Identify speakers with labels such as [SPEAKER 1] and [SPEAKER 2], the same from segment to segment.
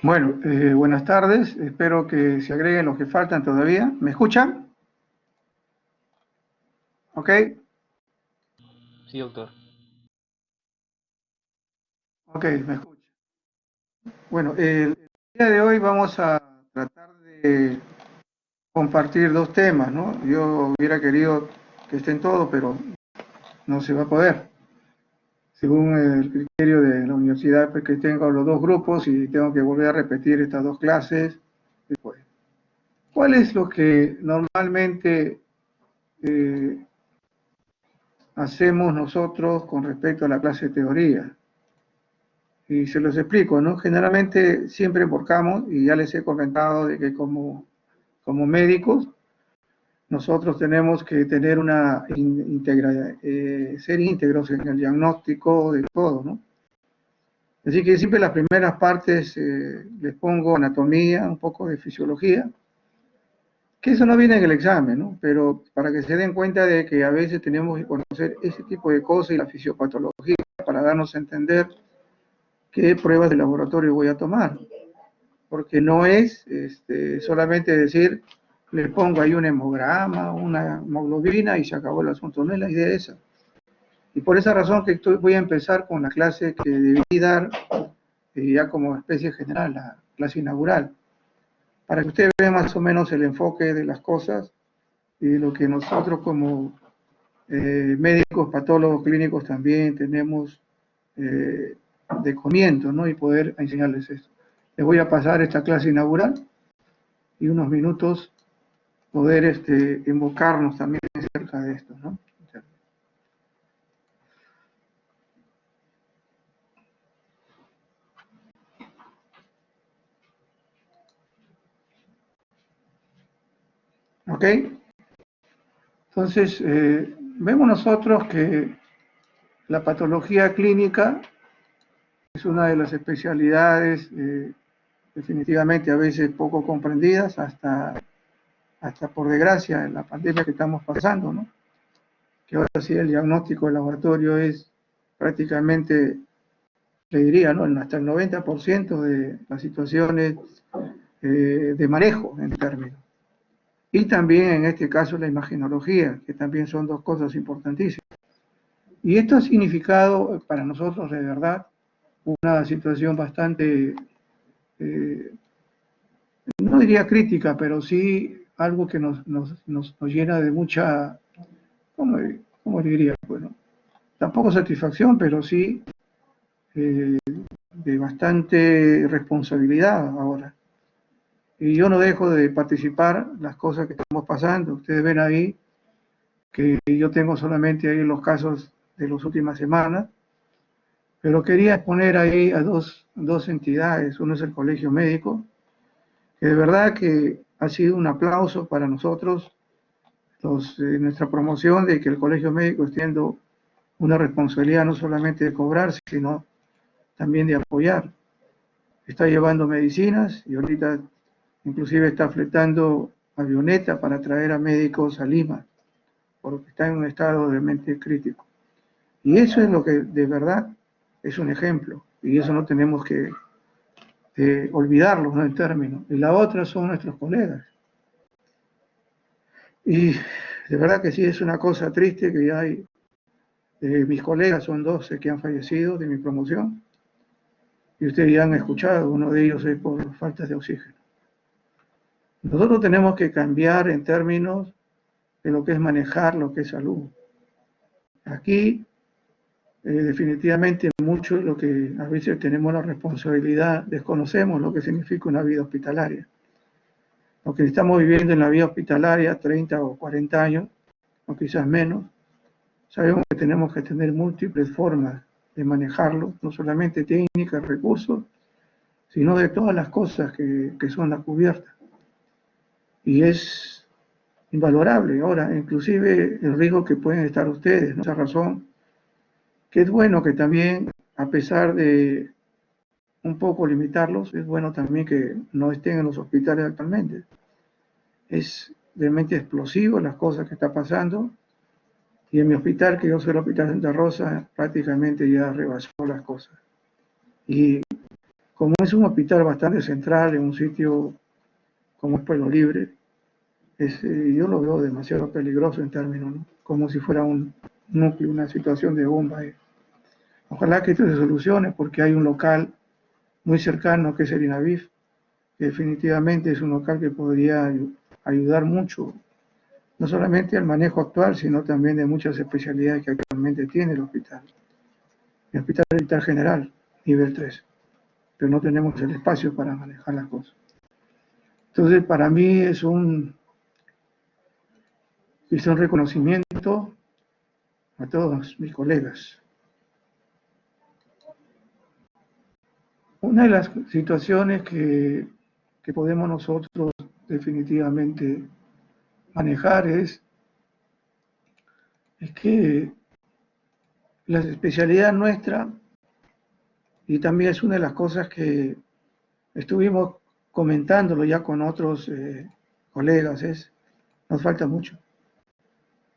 [SPEAKER 1] Bueno, buenas tardes. Espero que se agreguen los que faltan todavía. ¿Me escuchan? ¿Ok?
[SPEAKER 2] Sí, doctor.
[SPEAKER 1] Ok, me escuchan. Bueno, el día de hoy vamos a tratar de compartir dos temas, ¿no? Yo hubiera querido que estén todos, pero no se va a poder. Según el criterio de la universidad, pues que tengo los dos grupos y tengo que volver a repetir estas dos clases. Después, ¿cuál es lo que normalmente eh, hacemos nosotros con respecto a la clase de teoría? Y se los explico, ¿no? Generalmente siempre enfocamos, y ya les he comentado de que como médicos, nosotros tenemos que tener ser íntegros en el diagnóstico de todo, ¿no? Así que siempre las primeras partes les pongo anatomía, un poco de fisiología, que eso no viene en el examen, ¿no? Pero para que se den cuenta de que a veces tenemos que conocer ese tipo de cosas y la fisiopatología para darnos a entender qué pruebas de laboratorio voy a tomar. Porque no es solamente decir, le pongo ahí un hemograma, una hemoglobina y se acabó el asunto. No es la idea esa. Y por esa razón que voy a empezar con la clase que debí dar ya como especie general, la clase inaugural, para que ustedes vean más o menos el enfoque de las cosas y de lo que nosotros como médicos, patólogos clínicos también tenemos de comienzo, ¿no? Y poder enseñarles esto. Les voy a pasar esta clase inaugural y unos minutos poder invocarnos también acerca de esto, ¿no? ¿Ok? Entonces, vemos nosotros que la patología clínica es una de las especialidades definitivamente a veces poco comprendidas, hasta por desgracia en la pandemia que estamos pasando, ¿no? Que ahora sí el diagnóstico del laboratorio es prácticamente, le diría, ¿no? Hasta el 90% de las situaciones de manejo en términos. Y también en este caso la imagenología, que también son dos cosas importantísimas. Y esto ha significado para nosotros de verdad una situación bastante, eh, no diría crítica, pero sí algo que nos llena de mucha, ¿cómo, cómo diría? Bueno, tampoco satisfacción, pero sí eh, de bastante responsabilidad ahora. Y yo no dejo de participar las cosas que estamos pasando. Ustedes ven ahí que yo tengo solamente ahí los casos de las últimas semanas, pero quería exponer ahí a dos entidades. Uno es el Colegio Médico, que de verdad que ha sido un aplauso para nosotros, nuestra promoción de que el Colegio Médico esté teniendo una responsabilidad no solamente de cobrar, sino también de apoyar. Está llevando medicinas y ahorita inclusive está fletando avioneta para traer a médicos a Lima, porque está en un estado realmente crítico. Y eso es lo que de verdad es un ejemplo, y eso no tenemos que olvidarlo, ¿no? En términos. Y la otra son nuestros colegas. Y de verdad que sí es una cosa triste que ya hay, mis colegas son 12 que han fallecido de mi promoción, y ustedes ya han escuchado, uno de ellos es por falta de oxígeno. Nosotros tenemos que cambiar en términos de lo que es manejar lo que es salud. Aquí definitivamente mucho lo que a veces tenemos la responsabilidad, desconocemos lo que significa una vida hospitalaria. Lo que estamos viviendo en la vida hospitalaria, 30 o 40 años, o quizás menos, sabemos que tenemos que tener múltiples formas de manejarlo, no solamente técnicas, recursos, sino de todas las cosas que son las cubiertas. Y es invalorable ahora, inclusive el riesgo que pueden estar ustedes, ¿no? Esa razón que es bueno que también, a pesar de un poco limitarlos, es bueno también que no estén en los hospitales actualmente. Es realmente explosivo las cosas que está pasando y en mi hospital, que yo soy el Hospital Santa Rosa, prácticamente ya rebasó las cosas. Y como es un hospital bastante central en un sitio como es Pueblo Libre, yo lo veo demasiado peligroso en términos, ¿no? Como si fuera un núcleo, una situación de bomba. Ojalá que esto se solucione porque hay un local muy cercano que es el INAVIF, que definitivamente es un local que podría ayudar mucho, no solamente al manejo actual, sino también de muchas especialidades que actualmente tiene el hospital. El Hospital Militar General, nivel 3, pero no tenemos el espacio para manejar las cosas. Entonces, para mí es un reconocimiento a todos mis colegas. Una de las situaciones que podemos nosotros definitivamente manejar es que la especialidad nuestra, y también es una de las cosas que estuvimos comentándolo ya con otros colegas, nos falta mucho.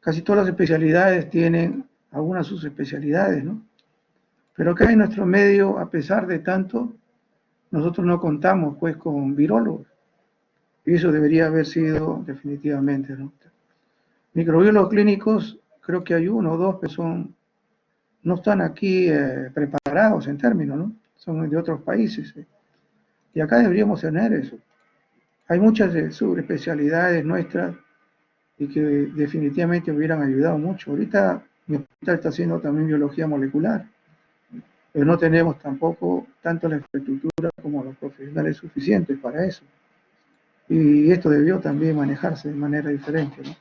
[SPEAKER 1] Casi todas las especialidades tienen algunas subespecialidades, ¿no? Pero acá en nuestro medio, a pesar de tanto, nosotros no contamos pues con virólogos. Y eso debería haber sido definitivamente, ¿no? Microbiólogos clínicos, creo que hay uno o dos que no están aquí preparados en términos, ¿no? Son de otros países. Y acá deberíamos tener eso. Hay muchas subespecialidades nuestras y que definitivamente hubieran ayudado mucho. Ahorita mi hospital está haciendo también biología molecular, pero no tenemos tampoco tanto la infraestructura como los profesionales suficientes para eso. Y esto debió también manejarse de manera diferente, ¿no?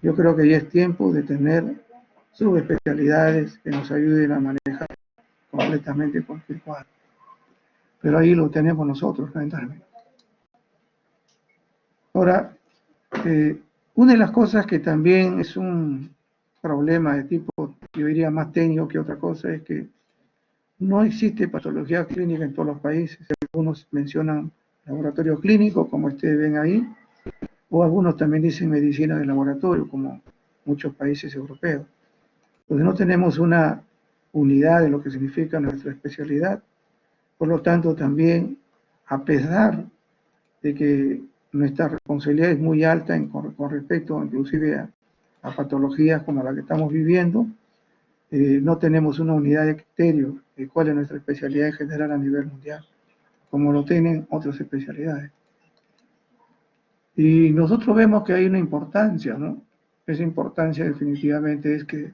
[SPEAKER 1] Yo creo que ya es tiempo de tener subespecialidades que nos ayuden a manejar completamente cualquier cuadro. Pero ahí lo tenemos nosotros, lamentablemente. Ahora, una de las cosas que también es un problema de tipo, yo diría más técnico que otra cosa, es que no existe patología clínica en todos los países. Algunos mencionan laboratorio clínico, como ustedes ven ahí, o algunos también dicen medicina de laboratorio, como muchos países europeos. Entonces no tenemos una unidad de lo que significa nuestra especialidad. Por lo tanto, también, a pesar de que nuestra responsabilidad es muy alta con respecto inclusive a patologías como la que estamos viviendo, no tenemos una unidad de criterio de cuál es nuestra especialidad en general a nivel mundial, como lo tienen otras especialidades. Y nosotros vemos que hay una importancia, ¿no? Esa importancia definitivamente es que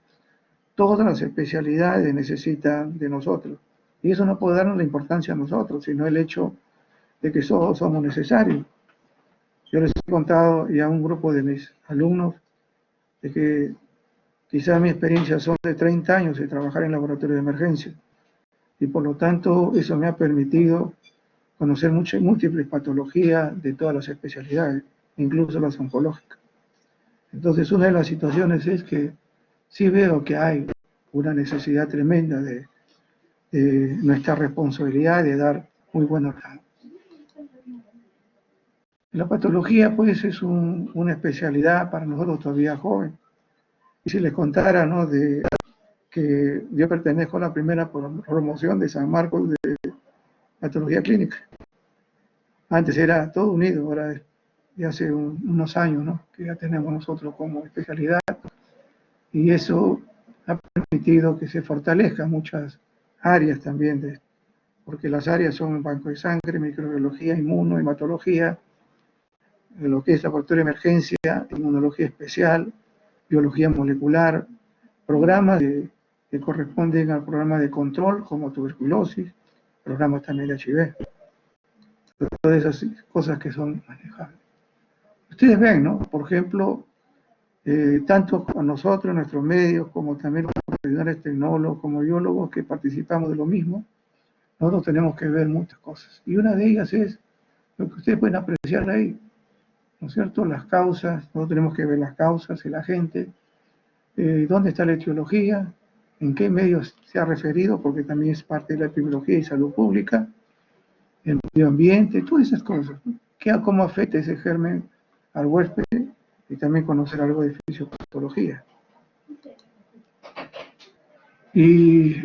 [SPEAKER 1] todas las especialidades necesitan de nosotros. Y eso no puede darnos la importancia a nosotros, sino el hecho de que todos somos necesarios. Yo les he contado ya a un grupo de mis alumnos de que quizás mi experiencia son de 30 años de trabajar en laboratorio de emergencia. Y por lo tanto, eso me ha permitido conocer múltiples patologías de todas las especialidades, incluso las oncológicas. Entonces, una de las situaciones es que sí veo que hay una necesidad tremenda de nuestra responsabilidad de dar muy buenos datos. La patología, pues, es una especialidad para nosotros todavía joven. Y si les contara, ¿no?, de que yo pertenezco a la primera promoción de San Marcos de patología clínica. Antes era todo unido, ahora de hace unos años, ¿no?, que ya tenemos nosotros como especialidad. Y eso ha permitido que se fortalezcan muchas áreas también, porque las áreas son banco de sangre, microbiología, hematología, lo que es laboratorio de emergencia, inmunología especial, biología molecular, programas que corresponden al programa de control, como tuberculosis, programas también de HIV. Todas esas cosas que son manejables. Ustedes ven, ¿no? Por ejemplo, tanto con nosotros, nuestros medios, como también los profesionales tecnólogos, como biólogos que participamos de lo mismo, nosotros tenemos que ver muchas cosas. Y una de ellas es lo que ustedes pueden apreciar ahí, ¿no es cierto? Las causas, nosotros tenemos que ver las causas, el agente, dónde está la etiología, en qué medios se ha referido, porque también es parte de la epidemiología y salud pública, el medio ambiente, todas esas cosas, ¿no? Cómo afecta ese germen al huésped y también conocer algo de fisiopatología. Y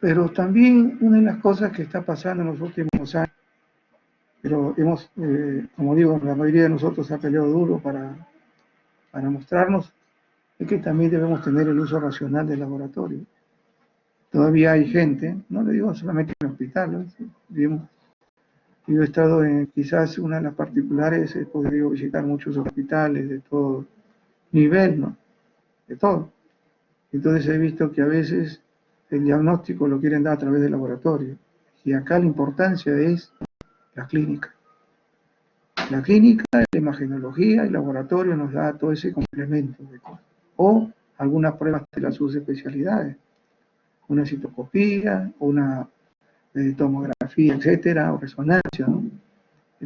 [SPEAKER 1] Pero también una de las cosas que está pasando en los últimos años, pero hemos, como digo, la mayoría de nosotros ha peleado duro para mostrarnos, es que también debemos tener el uso racional del laboratorio. Todavía hay gente, no le digo solamente en hospitales, yo he estado en quizás una de las particulares, he podido visitar muchos hospitales de todo nivel, ¿no? De todo. Entonces he visto que a veces el diagnóstico lo quieren dar a través del laboratorio. Y acá la importancia es la clínica. La clínica, la imagenología, el laboratorio nos da todo ese complemento de cosas. O algunas pruebas de las subespecialidades. Una citoscopía, una tomografía, etcétera, o resonancia, ¿no?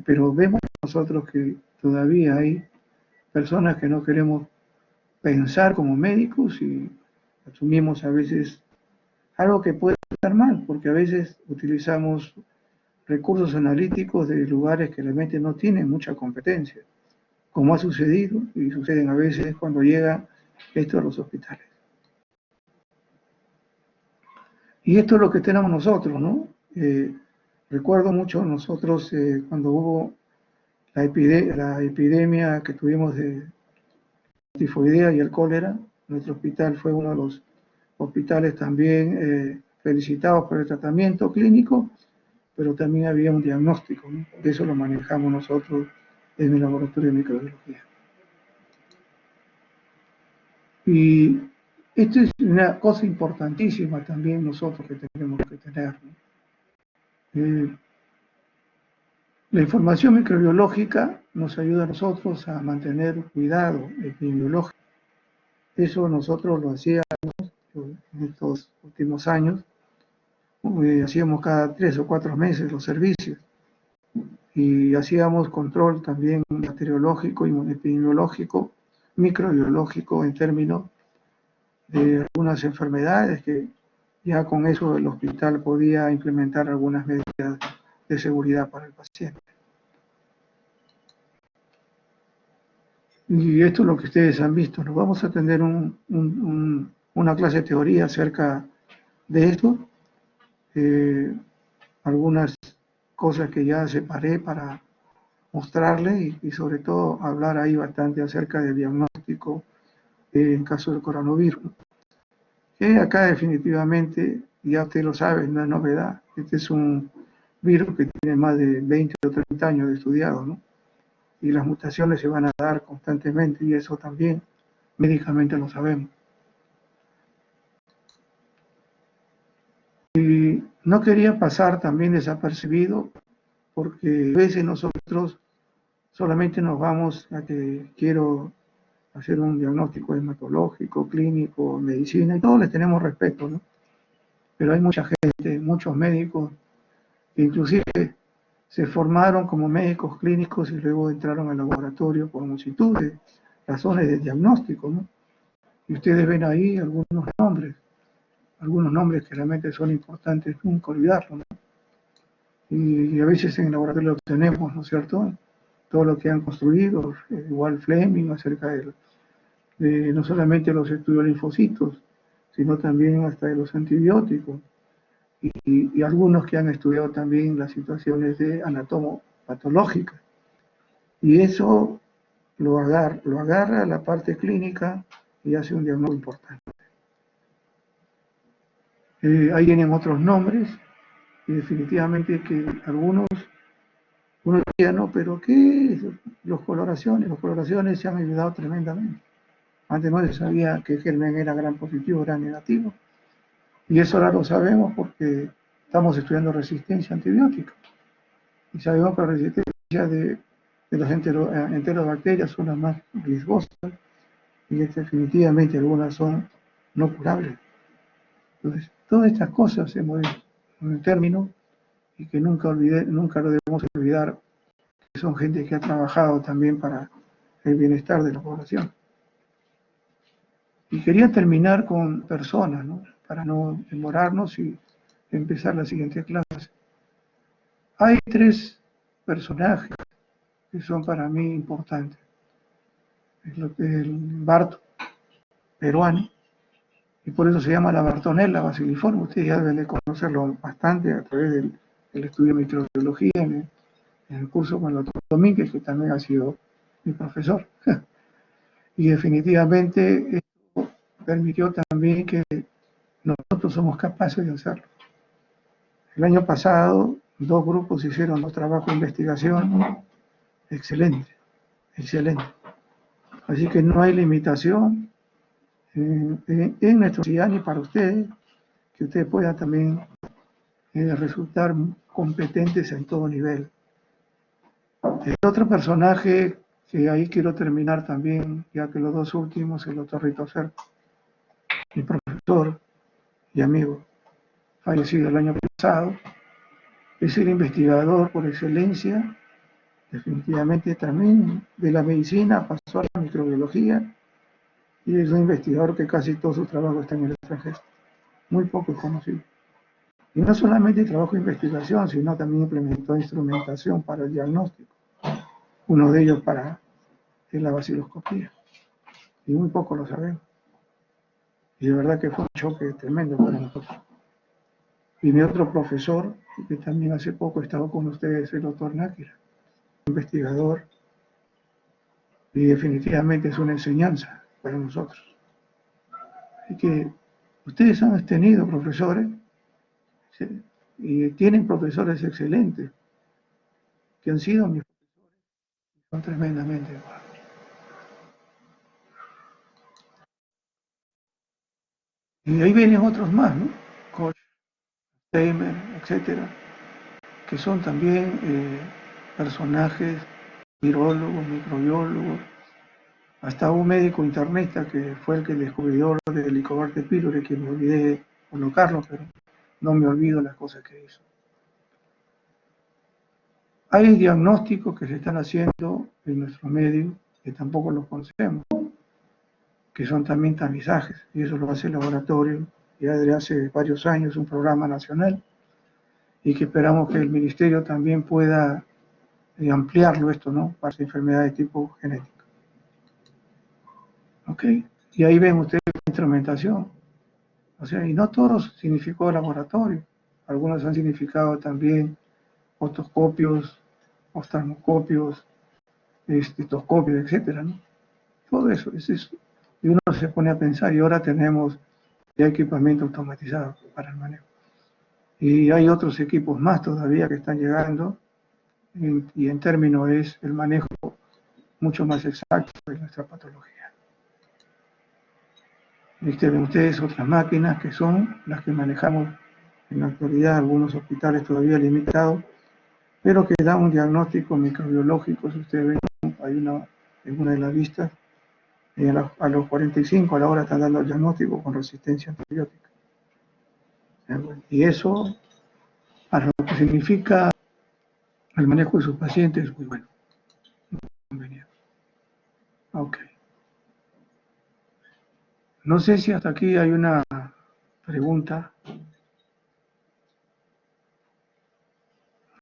[SPEAKER 1] Pero vemos nosotros que todavía hay personas que no queremos pensar como médicos y asumimos a veces algo que puede estar mal, porque a veces utilizamos recursos analíticos de lugares que realmente no tienen mucha competencia, como ha sucedido y suceden a veces cuando llega esto a los hospitales. Y esto es lo que tenemos nosotros, ¿no? Recuerdo mucho nosotros cuando hubo la epidemia que tuvimos de tifoidea y el cólera, nuestro hospital fue uno de los hospitales también felicitados por el tratamiento clínico, pero también había un diagnóstico, ¿no? Eso lo manejamos nosotros en el laboratorio de microbiología. Y esto es una cosa importantísima también nosotros que tenemos que tener, ¿no? La información microbiológica nos ayuda a nosotros a mantener cuidado epidemiológico. Eso nosotros lo hacíamos en estos últimos años. Hacíamos cada 3 o 4 meses los servicios y hacíamos control también bacteriológico, inmunoepidemiológico, microbiológico en términos de algunas enfermedades que ya con eso el hospital podía implementar algunas medidas de seguridad para el paciente. Y esto es lo que ustedes han visto. Nos vamos a tener una clase de teoría acerca de esto. Algunas cosas que ya separé para mostrarle y sobre todo hablar ahí bastante acerca del diagnóstico en caso del coronavirus. Que acá definitivamente, ya usted lo sabe, no es novedad. Este es un virus que tiene más de 20 o 30 años de estudiado, ¿no? Y las mutaciones se van a dar constantemente y eso también médicamente lo sabemos. Y no quería pasar también desapercibido porque a veces nosotros solamente nos vamos a que quiero hacer un diagnóstico hematológico, clínico, medicina, y todos les tenemos respeto, ¿no? Pero hay mucha gente, muchos médicos, que inclusive se formaron como médicos clínicos y luego entraron al laboratorio por multitud de razones de diagnóstico, ¿no? Y ustedes ven ahí algunos nombres que realmente son importantes, nunca olvidarlos, ¿no? Y a veces en el laboratorio lo tenemos, ¿no es cierto? Todo lo que han construido, igual Fleming, acerca de no solamente los estudios de linfocitos, sino también hasta de los antibióticos, y algunos que han estudiado también las situaciones de anatomopatológicas. Y eso lo agarra a la parte clínica y hace un diagnóstico importante. Ahí vienen otros nombres, y definitivamente que algunos, uno diría, no, pero ¿qué es? Los coloraciones se han ayudado tremendamente. Antes no se sabía que el germen era gran positivo, gran negativo. Y eso ahora lo sabemos porque estamos estudiando resistencia antibiótica. Y sabemos que la resistencia de las enterobacterias son las más riesgosas y definitivamente algunas son no curables. Entonces, todas estas cosas hemos visto en términos y que nunca lo debemos olvidar, que son gente que ha trabajado también para el bienestar de la población. Y quería terminar con personas, ¿no? Para no demorarnos y empezar la siguiente clase. Hay 3 personajes que son para mí importantes. El Barto, peruano, y por eso se llama la Bartonella basiliforme. Ustedes ya deben de conocerlo bastante a través del estudio de microbiología en el curso con el doctor Domínguez, que también ha sido mi profesor. Y definitivamente esto permitió también que nosotros somos capaces de hacerlo. El año pasado, 2 grupos hicieron los trabajos de investigación. Excelente, excelente. Así que no hay limitación en nuestra sociedad ni para ustedes, que ustedes puedan también resultar competentes en todo nivel. El otro personaje que ahí quiero terminar también, ya que los 2 últimos, el doctor Rito Serpa, mi profesor y amigo, fallecido el año pasado, es el investigador por excelencia, definitivamente también de la medicina, pasó a la microbiología, y es un investigador que casi todo su trabajo está en el extranjero, muy poco conocido. Y no solamente trabajo de investigación, sino también implementó instrumentación para el diagnóstico, uno de ellos para la vaciloscopía, y muy poco lo sabemos. Y de verdad que fue un choque tremendo para nosotros. Y mi otro profesor, que también hace poco estaba con ustedes, el doctor Náquera, investigador, y definitivamente es una enseñanza para nosotros. Así que ustedes han tenido profesores, ¿sí? Y tienen profesores excelentes, que han sido mis profesores, son tremendamente buenos. Y ahí vienen otros más, ¿no? Koch, Steimer, etcétera, que son también personajes, virólogos, microbiólogos, hasta un médico internista que fue el que descubrió del Helicobacter pylori, que me olvidé colocarlo, pero no me olvido las cosas que hizo. Hay diagnósticos que se están haciendo en nuestro medio que tampoco los conocemos, que son también tamizajes, y eso lo hace el laboratorio ya desde hace varios años, un programa nacional, y que esperamos que el ministerio también pueda ampliarlo esto, ¿no? Para enfermedades de tipo genético. ¿Ok? Y ahí ven ustedes la instrumentación. O sea, y no todos significó laboratorio. Algunos han significado también otoscopios, oftalmoscopios, estetoscopios, etcétera, ¿no? Todo eso, es eso. Y uno se pone a pensar, y ahora tenemos ya equipamiento automatizado para el manejo. Y hay otros equipos más todavía que están llegando, y en términos es el manejo mucho más exacto de nuestra patología. Ven ustedes otras máquinas que son las que manejamos en la actualidad, algunos hospitales todavía limitados, pero que dan un diagnóstico microbiológico. Si ustedes ven, hay una en una de las vistas, a los 45 a la hora están dando el diagnóstico con resistencia antibiótica. Y eso, para lo que significa el manejo de sus pacientes, es muy bueno. Bienvenido. Ok. No sé si hasta aquí hay una pregunta,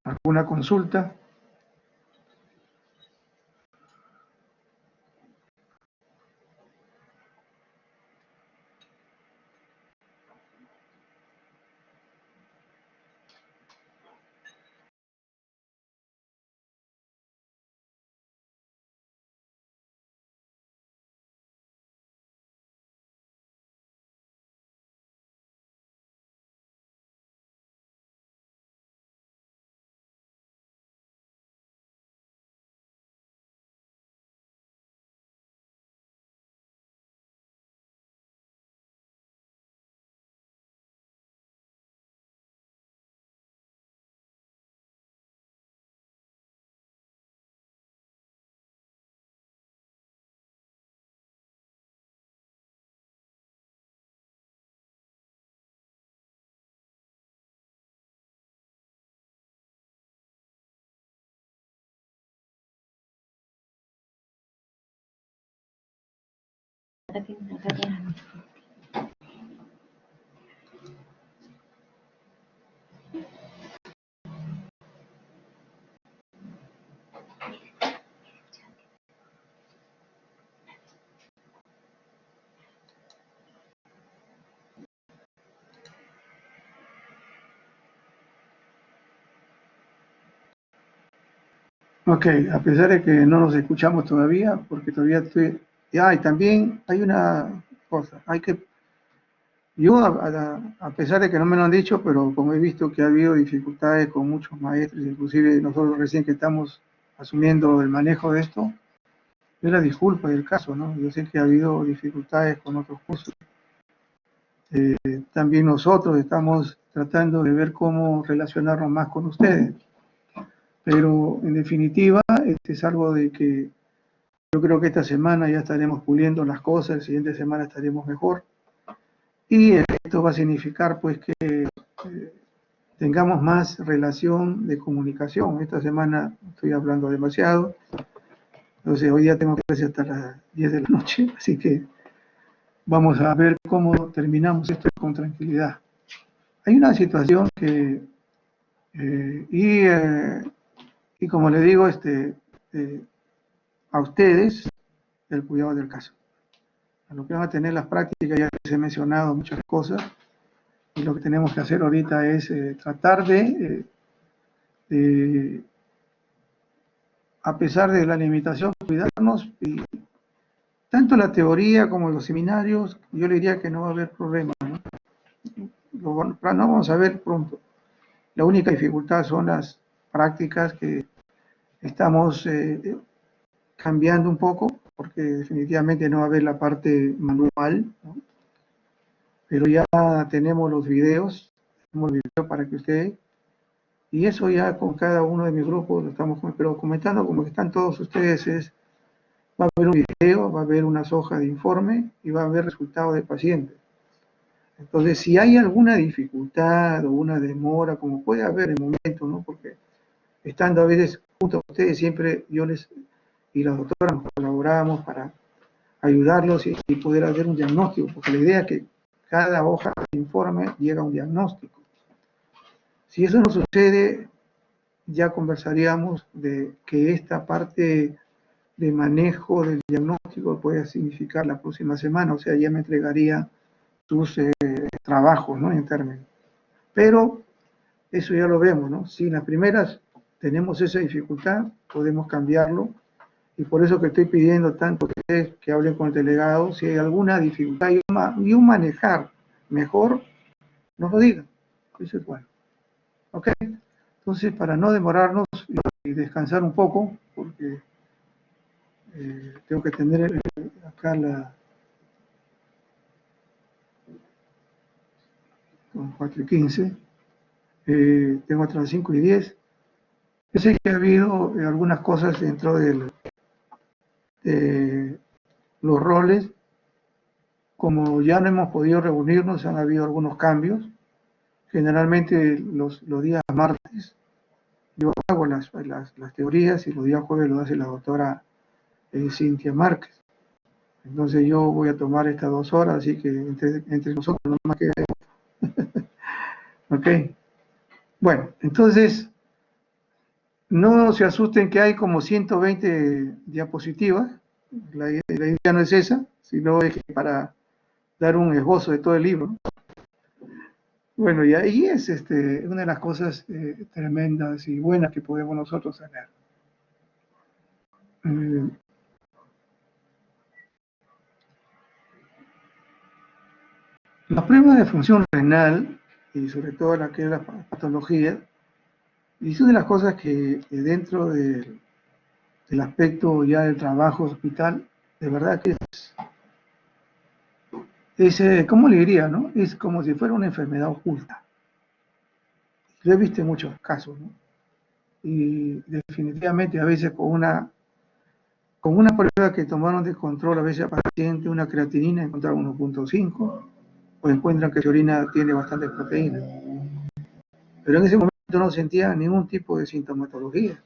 [SPEAKER 1] alguna consulta. Ok, a pesar de que no nos escuchamos todavía, porque todavía estoy... y también hay una cosa, yo a pesar de que no me lo han dicho, pero como he visto que ha habido dificultades con muchos maestros, inclusive nosotros recién que estamos asumiendo el manejo de esto, yo la disculpa del caso, ¿no? Yo sé que ha habido dificultades con otros cursos. También nosotros estamos tratando de ver cómo relacionarnos más con ustedes, pero en definitiva, este es algo de que yo creo que esta semana ya estaremos puliendo las cosas, la siguiente semana estaremos mejor. Y esto va a significar pues que tengamos más relación de comunicación. Esta semana estoy hablando demasiado, entonces hoy día tengo clase hasta las 10 de la noche, así que vamos a ver cómo terminamos esto con tranquilidad. Hay una situación que, eh, y, eh, y como le digo, a ustedes, el cuidado del caso. A lo que van a tener las prácticas, ya les he mencionado muchas cosas, y lo que tenemos que hacer ahorita es tratar de, a pesar de la limitación, cuidarnos, y tanto la teoría como los seminarios, yo le diría que no va a haber problema, ¿no? No vamos a ver pronto. La única dificultad son las prácticas que estamos cambiando un poco, porque definitivamente no va a haber la parte manual, ¿no? Pero ya tenemos los videos para que ustedes, y eso ya con cada uno de mis grupos lo estamos pero comentando como que están todos ustedes, va a haber un video, va a haber unas hojas de informe y va a haber resultados de pacientes. Entonces, si hay alguna dificultad o una demora, como puede haber en momentos, ¿no? Porque estando a veces junto a ustedes, siempre yo les y las doctoras nos colaboramos para ayudarlos y poder hacer un diagnóstico, porque la idea es que cada hoja de informe llega a un diagnóstico. Si eso no sucede, ya conversaríamos de que esta parte de manejo del diagnóstico puede significar la próxima semana, o sea, ya me entregaría sus trabajos, ¿no? En términos. Pero eso ya lo vemos, ¿no? Si en las primeras tenemos esa dificultad, podemos cambiarlo, y por eso que estoy pidiendo tanto que hablen con el delegado, si hay alguna dificultad y un manejar mejor, nos lo digan. Eso es bueno. ¿Ok? Entonces, para no demorarnos y descansar un poco, porque tengo que tener acá con 4:15, tengo hasta las 5:10. Yo sé que ha habido algunas cosas dentro de los roles, como ya no hemos podido reunirnos, han habido algunos cambios. Generalmente los días martes yo hago las teorías y los días jueves lo hace la doctora Cintia Márquez. Entonces yo voy a tomar estas 2 horas, así que entre nosotros no más queda. Ok. Bueno, entonces no se asusten que hay como 120 diapositivas. La idea no es esa, sino es que para dar un esbozo de todo el libro. Bueno, y ahí es una de las cosas tremendas y buenas que podemos nosotros tener. Eh, las pruebas de función renal, y sobre todo la que es la patología, y es una de las cosas que dentro del aspecto ya del trabajo hospital, de verdad que ¿cómo le diría, no? Es como si fuera una enfermedad oculta. Yo he visto muchos casos, ¿no? Y definitivamente a veces con una prueba que tomaron de control, a veces al paciente una creatinina encontraron 1.5, o encuentran que su orina tiene bastante proteína. Pero en ese momento no sentía ningún tipo de sintomatología.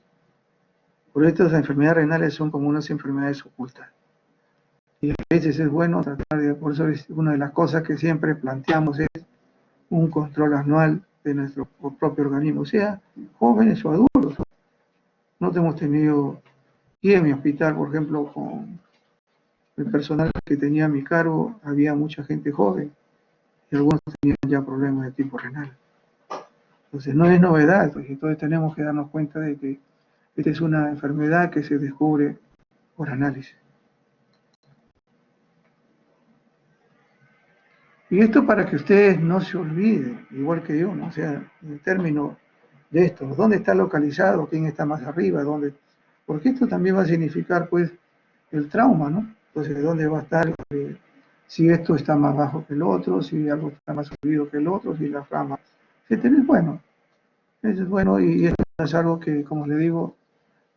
[SPEAKER 1] Por eso las enfermedades renales son como unas enfermedades ocultas. Y a veces es bueno tratar de, por eso es una de las cosas que siempre planteamos es un control anual de nuestro propio organismo, sea jóvenes o adultos. No hemos tenido, y en mi hospital, por ejemplo, con el personal que tenía a mi cargo, había mucha gente joven y algunos tenían ya problemas de tipo renal. Entonces no es novedad, pues, entonces tenemos que darnos cuenta de que Esta es una enfermedad que se descubre por análisis. Y esto para que ustedes no se olviden, igual que yo, ¿no? O sea, en términos de esto, ¿dónde está localizado? ¿Quién está más arriba? ¿Dónde? Porque esto también va a significar, pues, el trauma, ¿no? Entonces, ¿dónde va a estar? Si esto está más bajo que el otro, si algo está más subido que el otro, si la rama, etcétera. Es bueno y esto es algo que, como le digo,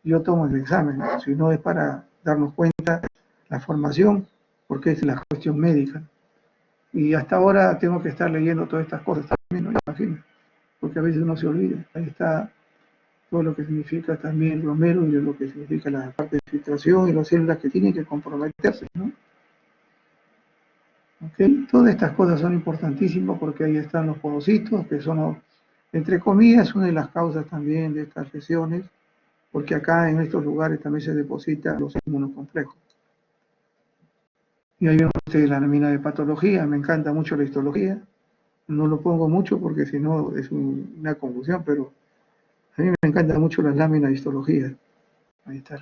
[SPEAKER 1] yo tomo el examen, ¿no? Si no es para darnos cuenta la formación, porque es la cuestión médica. Y hasta ahora tengo que estar leyendo todas estas cosas también, ¿no? Imagino, porque a veces uno se olvida. Ahí está todo lo que significa también el Romero y lo que significa la parte de filtración y las células que tienen que comprometerse, ¿no? ¿Okay? Todas estas cosas son importantísimas porque ahí están los porocitos, que son, entre comillas, una de las causas también de estas lesiones, porque acá en estos lugares también se depositan los inmunocomplejos. Y ahí ven ustedes la lámina de patología, me encanta mucho la histología, no lo pongo mucho porque si no es una confusión, pero a mí me encanta mucho las láminas de histología. Ahí está.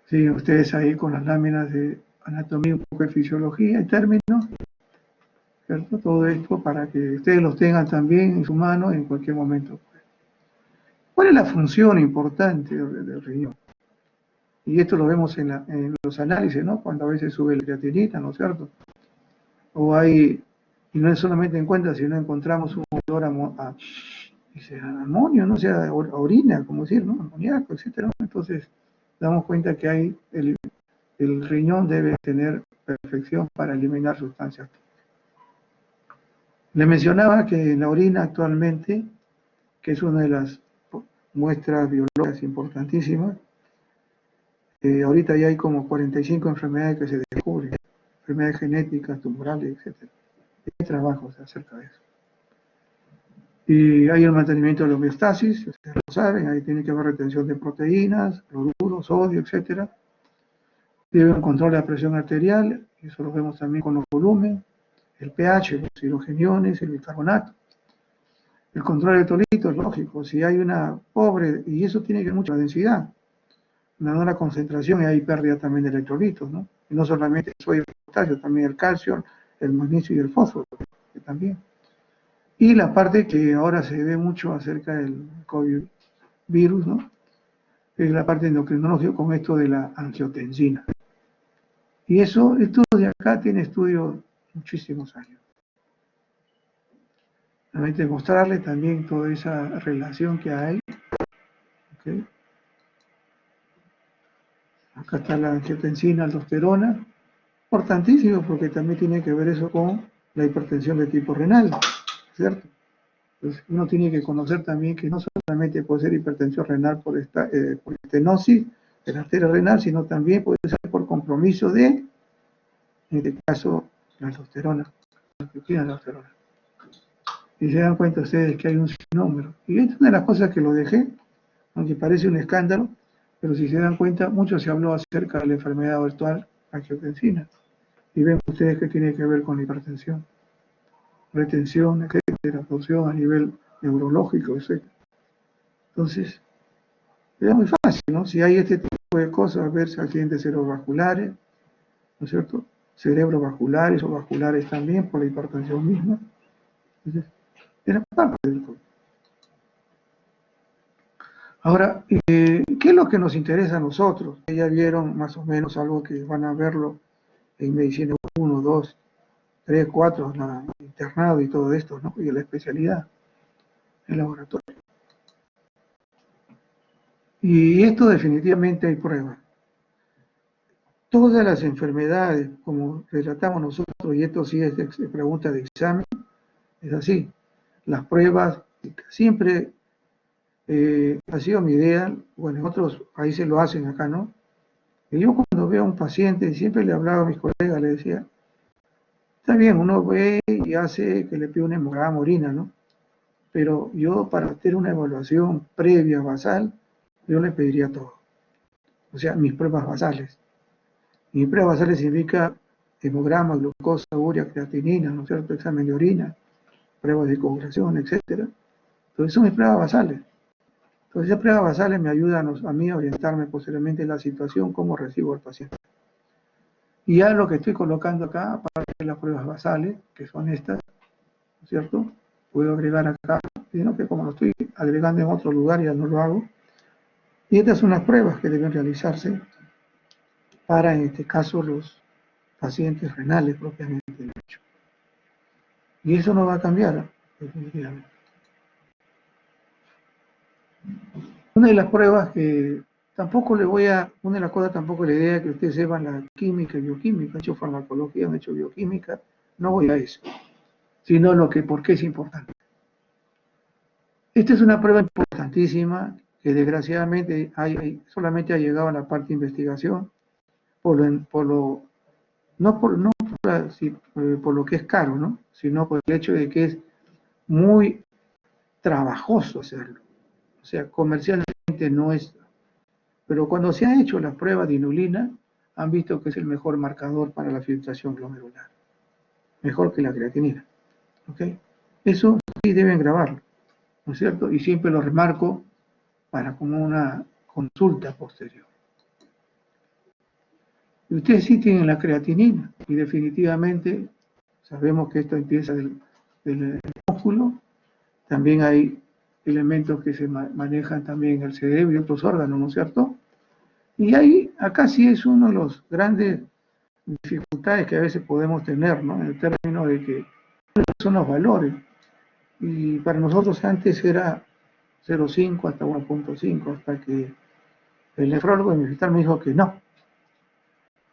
[SPEAKER 1] Siguen ustedes ahí con las láminas de anatomía, un poco de fisiología y términos, ¿cierto? Todo esto para que ustedes los tengan también en su mano en cualquier momento. ¿Cuál es la función importante del riñón? Y esto lo vemos en los análisis, ¿no? Cuando a veces sube la creatinina, ¿no es cierto? O hay, y no es solamente en cuenta, sino encontramos un olor a amonio, ¿no? O sea, a orina, como decir, ¿no? Amoníaco, etcétera. Entonces, damos cuenta que hay el riñón debe tener perfección para eliminar sustancias. Le mencionaba que la orina actualmente, que es una de las muestras biológicas importantísimas, ahorita ya hay como 45 enfermedades que se descubren, enfermedades genéticas, tumorales, etc. Hay trabajos acerca de eso. Y hay el mantenimiento de la homeostasis, ustedes lo saben, ahí tiene que haber retención de proteínas, cloruro, sodio, etc. Debe haber un control de la presión arterial, y eso lo vemos también con los volúmenes, el pH, los hidrogeniones, el bicarbonato. El control de electrolitos, lógico, si hay una pobre, y eso tiene que ver mucho la densidad, una menor concentración y hay pérdida también de electrolitos, ¿no? Y no solamente el sodio y el potasio, también el calcio, el magnesio y el fósforo, que también. Y la parte que ahora se ve mucho acerca del COVID virus, ¿no? Es la parte endocrinológica con esto de la angiotensina. Y eso, esto de acá tiene estudios muchísimos años. Realmente mostrarle también toda esa relación que hay. ¿Okay? Acá está la angiotensina, aldosterona, importantísimo porque también tiene que ver eso con la hipertensión de tipo renal, ¿cierto? Entonces uno tiene que conocer también que no solamente puede ser hipertensión renal por estenosis de la arteria renal, sino también puede ser por compromiso de, en este caso, la aldosterona, la aldosterona. Y se dan cuenta ustedes que hay un sinnúmero. Y esta es una de las cosas que lo dejé, aunque parece un escándalo, pero si se dan cuenta, mucho se habló acerca de la enfermedad virtual angiotensina. Y ven ustedes que tiene que ver con la hipertensión, retención, etcétera, absorción a nivel neurológico, etcétera. Entonces, es muy fácil, ¿no? Si hay este tipo de cosas, ver accidentes cerebrovasculares, ¿no es cierto? Cerebrovasculares o vasculares también por la hipertensión misma. Entonces, era parte del todo. Ahora, ¿qué es lo que nos interesa a nosotros? Ya vieron más o menos algo que van a verlo en medicina 1, 2, 3, 4, internado y todo esto, ¿no? Y la especialidad, el laboratorio. Y esto definitivamente hay pruebas. Todas las enfermedades, como relatamos nosotros, y esto sí es pregunta de examen, es así. Las pruebas siempre ha sido mi idea, bueno, en otros países lo hacen acá, ¿no? Y yo cuando veo a un paciente, siempre le hablaba a mis colegas, le decía, está bien, uno ve y hace que le pide un hemograma, orina, ¿no? Pero yo para hacer una evaluación previa basal, yo le pediría todo. O sea, mis pruebas basales. Y mis pruebas basales significa hemograma, glucosa, urea, creatinina, ¿no es cierto? Examen de orina, pruebas de coagulación, etcétera. Entonces son mis pruebas basales. Entonces, esas pruebas basales me ayudan a mí a orientarme posteriormente en la situación, cómo recibo al paciente. Y ya lo que estoy colocando acá, aparte de las pruebas basales, que son estas, ¿no es cierto? Puedo agregar acá, sino que como lo estoy agregando en otro lugar ya no lo hago. Y estas son las pruebas que deben realizarse para, en este caso, los pacientes renales propiamente dicho. Y eso no va a cambiar, definitivamente. Una de las pruebas que tampoco le voy a, una de las cosas tampoco la idea que ustedes sepan la química y bioquímica, he hecho farmacología, he hecho bioquímica, no voy a eso, sino lo que, por qué es importante. Esta es una prueba importantísima que desgraciadamente solamente ha llegado a la parte de investigación por lo que es caro, ¿no? Sino por el hecho de que es muy trabajoso hacerlo. O sea, comercialmente no es. Pero cuando se han hecho las pruebas de inulina, han visto que es el mejor marcador para la filtración glomerular. Mejor que la creatinina. ¿Ok? Eso sí deben grabarlo, ¿no es cierto? Y siempre lo remarco para como una consulta posterior. Y ustedes sí tienen la creatinina y definitivamente sabemos que esto empieza del músculo. También hay elementos que se manejan también en el cerebro y otros órganos, ¿no es cierto? Y ahí, acá sí es uno de los grandes dificultades que a veces podemos tener, ¿no? En el término de que son los valores. Y para nosotros antes era 0,5 hasta 1,5, hasta que el nefrólogo militar me dijo que no.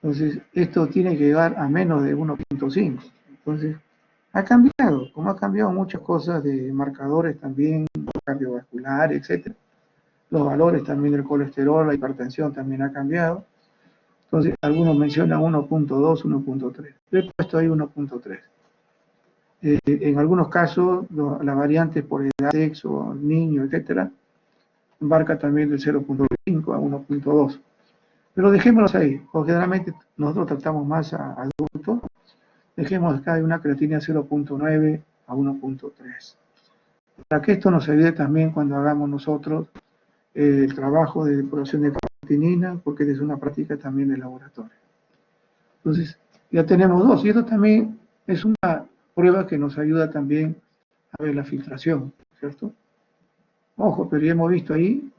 [SPEAKER 1] Entonces, esto tiene que llegar a menos de 1,5. Entonces, ha cambiado, como ha cambiado muchas cosas de marcadores también, cardiovascular, etcétera. Los valores también del colesterol, la hipertensión también ha cambiado. Entonces, algunos mencionan 1,2, 1,3. Yo he puesto ahí 1,3. En algunos casos, las variantes por edad, sexo, niño, etcétera, embarca también del 0,5 a 1,2. Pero dejémoslos ahí, porque generalmente nosotros tratamos más a adultos. Dejemos acá de una creatina 0,9 a 1,3. Para que esto nos ayude también cuando hagamos nosotros el trabajo de depuración de creatinina, porque es una práctica también de laboratorio. Entonces, ya tenemos dos, y esto también es una prueba que nos ayuda también a ver la filtración, ¿cierto? Ojo, pero ya hemos visto ahí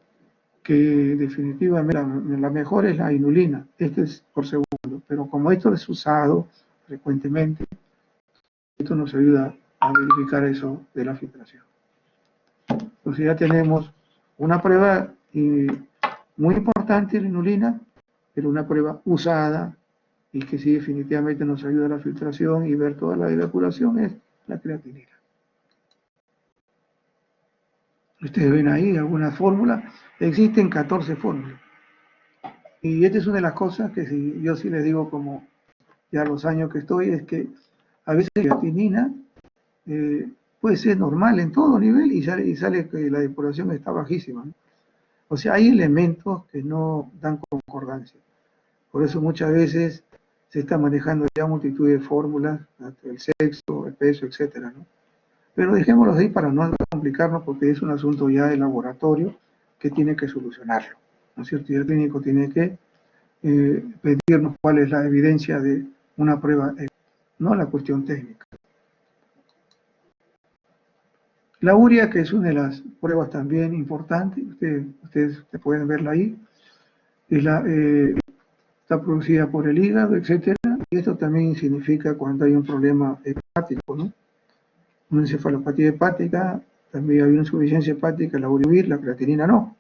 [SPEAKER 1] que definitivamente la mejor es la inulina, este es por segundo, pero como esto es usado frecuentemente, esto nos ayuda a verificar eso de la filtración. Entonces ya tenemos una prueba muy importante, la inulina, pero una prueba usada y que sí definitivamente nos ayuda a la filtración y ver toda la depuración es la creatinina. Ustedes ven ahí algunas fórmulas, existen 14 fórmulas. Y esta es una de las cosas que yo sí les digo como ya los años que estoy, es que a veces la creatinina puede ser normal en todo nivel y sale que la depuración está bajísima, ¿no? O sea, hay elementos que no dan concordancia. Por eso muchas veces se está manejando ya multitud de fórmulas, el sexo, el peso, etcétera, ¿no? Pero dejémoslo ahí para no complicarnos porque es un asunto ya de laboratorio que tiene que solucionarlo, ¿no es cierto? Y el clínico tiene que pedirnos cuál es la evidencia de una prueba, no la cuestión técnica. La urea, que es una de las pruebas también importantes, ustedes pueden verla ahí, está producida por el hígado, etcétera, y esto también significa cuando hay un problema hepático, ¿no? Una encefalopatía hepática, también hay una insuficiencia hepática, la urea, la creatinina no.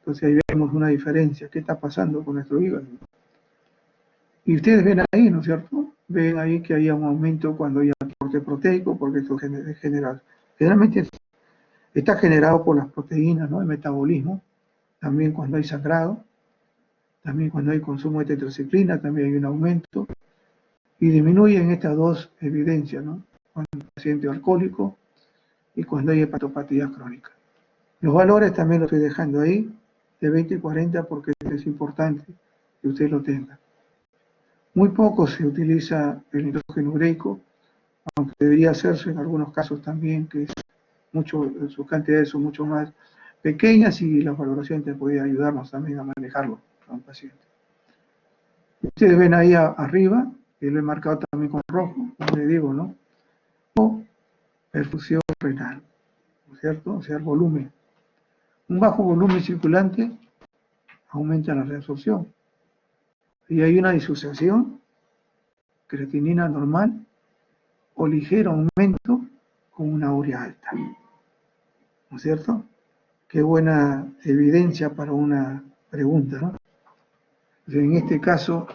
[SPEAKER 1] Entonces ahí vemos una diferencia, ¿qué está pasando con nuestro hígado? Y ustedes ven ahí, ¿no es cierto? Ven ahí que hay un aumento cuando hay aporte proteico, porque esto generalmente está generado por las proteínas, ¿no? El metabolismo, también cuando hay sangrado, también cuando hay consumo de tetraciclina, también hay un aumento, y disminuyen estas dos evidencias, ¿no? Cuando hay paciente alcohólico y cuando hay hepatopatía crónica. Los valores también los estoy dejando ahí, de 20 y 40, porque es importante que ustedes lo tengan. Muy poco se utiliza el nitrógeno ureico, aunque debería hacerse en algunos casos también, que es sus cantidades son mucho más pequeñas y la valoración te puede ayudarnos también a manejarlo a un paciente. Ustedes ven ahí arriba, que lo he marcado también con rojo, como le digo, ¿no? O perfusión renal, ¿no es cierto? O sea, el volumen. Un bajo volumen circulante aumenta la reabsorción. Y hay una disociación, creatinina normal o ligero aumento con una urea alta, ¿no es cierto? Qué buena evidencia para una pregunta, ¿no? Entonces, en este caso,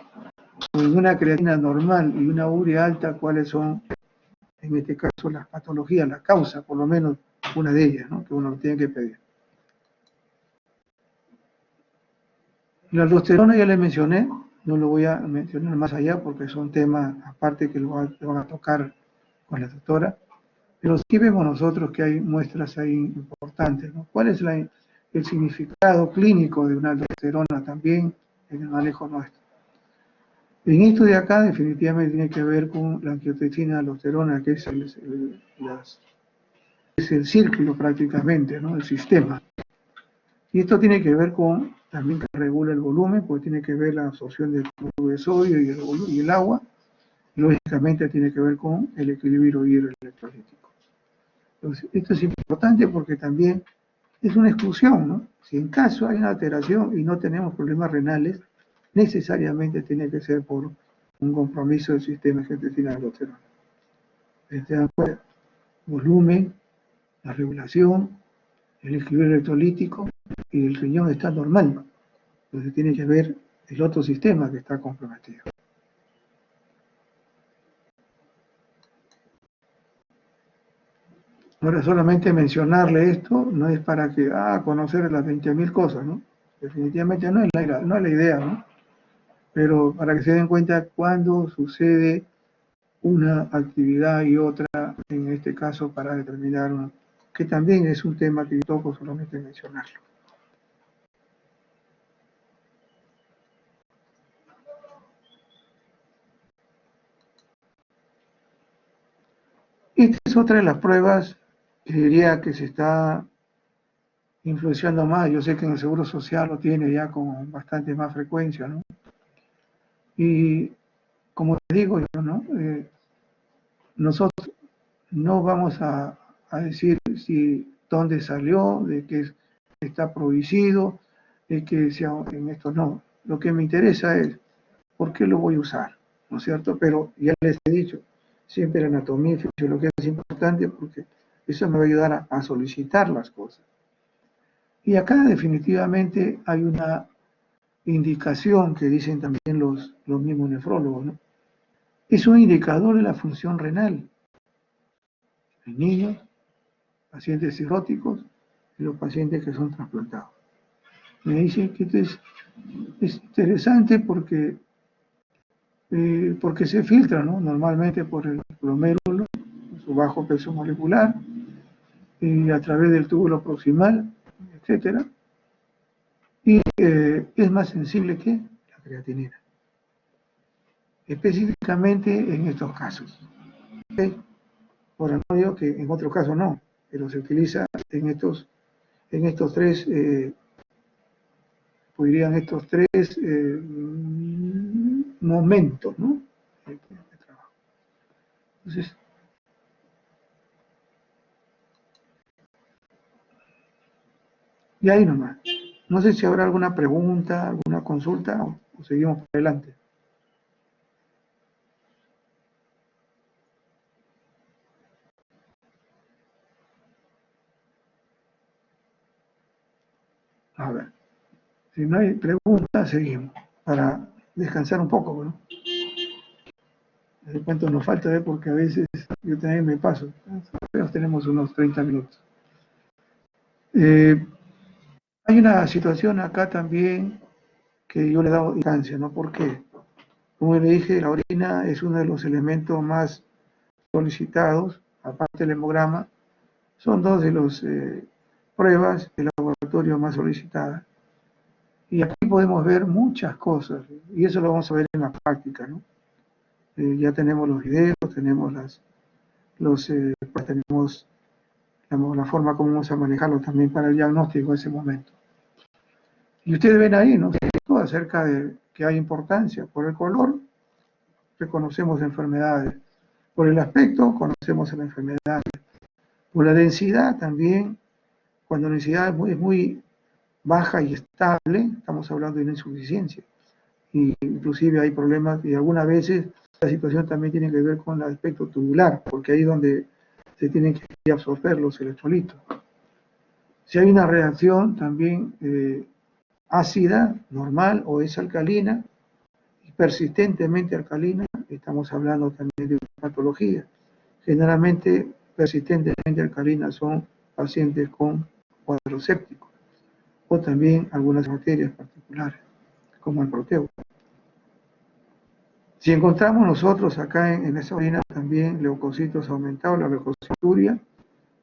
[SPEAKER 1] con una creatina normal y una urea alta, ¿cuáles son, en este caso, las patologías, la causa, por lo menos una de ellas, ¿no? Que uno tiene que pedir? La aldosterona ya le mencioné, no lo voy a mencionar más allá porque es un tema aparte que lo van a tocar con la doctora, pero sí vemos nosotros que hay muestras ahí importantes, ¿no? ¿Cuál es el significado clínico de una aldosterona también en el manejo nuestro? En esto de acá definitivamente tiene que ver con la angiotensina aldosterona, que es el círculo prácticamente, ¿no? El sistema. Y esto tiene que ver con, también que regula el volumen, porque tiene que ver la absorción del cloruro de sodio y el agua. Y lógicamente tiene que ver con el equilibrio hidroelectrolítico. Entonces, esto es importante porque también es una exclusión, ¿no? Si en caso hay una alteración y no tenemos problemas renales, necesariamente tiene que ser por un compromiso del sistema angiotensina aldosterona. Volumen, la regulación, el equilibrio electrolítico y el riñón está normal. Entonces tiene que ver el otro sistema que está comprometido. Ahora, solamente mencionarle esto no es para que, conocer las 20.000 cosas, ¿no? Definitivamente no es la idea, ¿no? Pero para que se den cuenta cuándo sucede una actividad y otra, en este caso para determinar una, que también es un tema que yo toco solamente mencionarlo. Esta es otra de las pruebas que diría que se está influenciando más. Yo sé que en el Seguro Social lo tiene ya con bastante más frecuencia, ¿no? Y como te digo yo, ¿no? Nosotros no vamos a decir si dónde salió, de que está prohibido, de que sea en esto, no. Lo que me interesa es por qué lo voy a usar, ¿no es cierto? Pero ya les he dicho, siempre la anatomía y fisiología es importante porque eso me va a ayudar a solicitar las cosas. Y acá definitivamente hay una indicación que dicen también los mismos nefrólogos, ¿no? Es un indicador de la función renal en niños, pacientes cirróticos y los pacientes que son trasplantados. Me dicen que esto es interesante porque se filtra, ¿no? Normalmente por el glomérulo, su bajo peso molecular, y a través del túbulo proximal, etcétera, y es más sensible que la creatinina, específicamente en estos casos. ¿Okay? Ahora no digo que en otros casos no, pero se utiliza en estos tres, podrían estos tres momentos, ¿no? De trabajo. Entonces, y ahí nomás. No sé si habrá alguna pregunta, alguna consulta o seguimos por adelante. A ver, si no hay preguntas, seguimos para descansar un poco, ¿no? ¿De cuánto nos falta? Porque a veces yo también me paso. Pero tenemos unos 30 minutos. Hay una situación acá también que yo le he dado importancia, ¿no? ¿Por qué? Como le dije, la orina es uno de los elementos más solicitados, aparte del hemograma, son dos de las pruebas de laboratorio más solicitadas. Y aquí podemos ver muchas cosas, y eso lo vamos a ver en la práctica, ¿no? Ya tenemos los videos, tenemos tenemos digamos, la forma como vamos a manejarlo también para el diagnóstico en ese momento. Y ustedes ven ahí, ¿no? Todo acerca de que hay importancia. Por el color, reconocemos enfermedades. Por el aspecto, conocemos la enfermedad. Por la densidad también, cuando la densidad es muy baja y estable, estamos hablando de una insuficiencia. Y inclusive hay problemas y algunas veces la situación también tiene que ver con el aspecto tubular, porque ahí es donde se tienen que absorber los electrolitos. Si hay una reacción también ácida, normal o es alcalina, y persistentemente alcalina, estamos hablando también de una patología. Generalmente persistentemente alcalina son pacientes con cuadros sépticos o también algunas bacterias particulares, como el proteo. Si encontramos nosotros acá en esa orina también leucocitos aumentados, la leucocituria,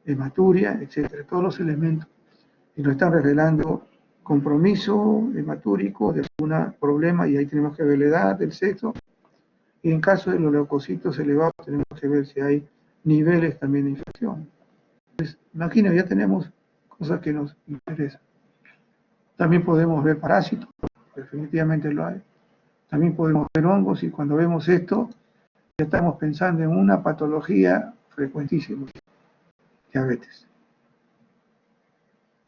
[SPEAKER 1] hematuria, etcétera, todos los elementos y nos están revelando compromiso hematúrico de algún problema y ahí tenemos que ver la edad, el sexo y en caso de los leucocitos elevados tenemos que ver si hay niveles también de infección. Entonces, imagina, ya tenemos cosas que nos interesan. También podemos ver parásitos, definitivamente lo hay. También podemos ver hongos y cuando vemos esto ya estamos pensando en una patología frecuentísima, diabetes.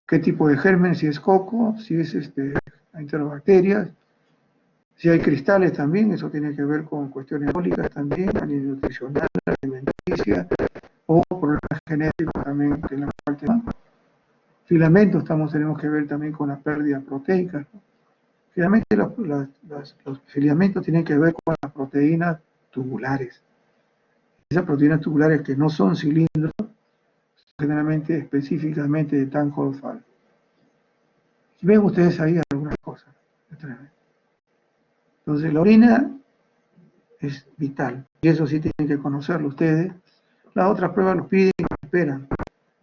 [SPEAKER 1] ¿Qué tipo de germen? Si es coco, si es enterobacterias, si hay cristales también, eso tiene que ver con cuestiones eólicas también, a nivel nutricional, alimenticia, o problemas genéticos también en la parte más. Filamentos tenemos que ver también con las pérdidas proteicas, ¿no? Finalmente los filamentos tienen que ver con las proteínas tubulares. Esas proteínas tubulares que no son cilindros, generalmente específicamente de Tan-Hol-Fal. Y ven ustedes ahí algunas cosas. Entonces la orina es vital, y eso sí tienen que conocerlo ustedes. Las otras pruebas los piden y los esperan,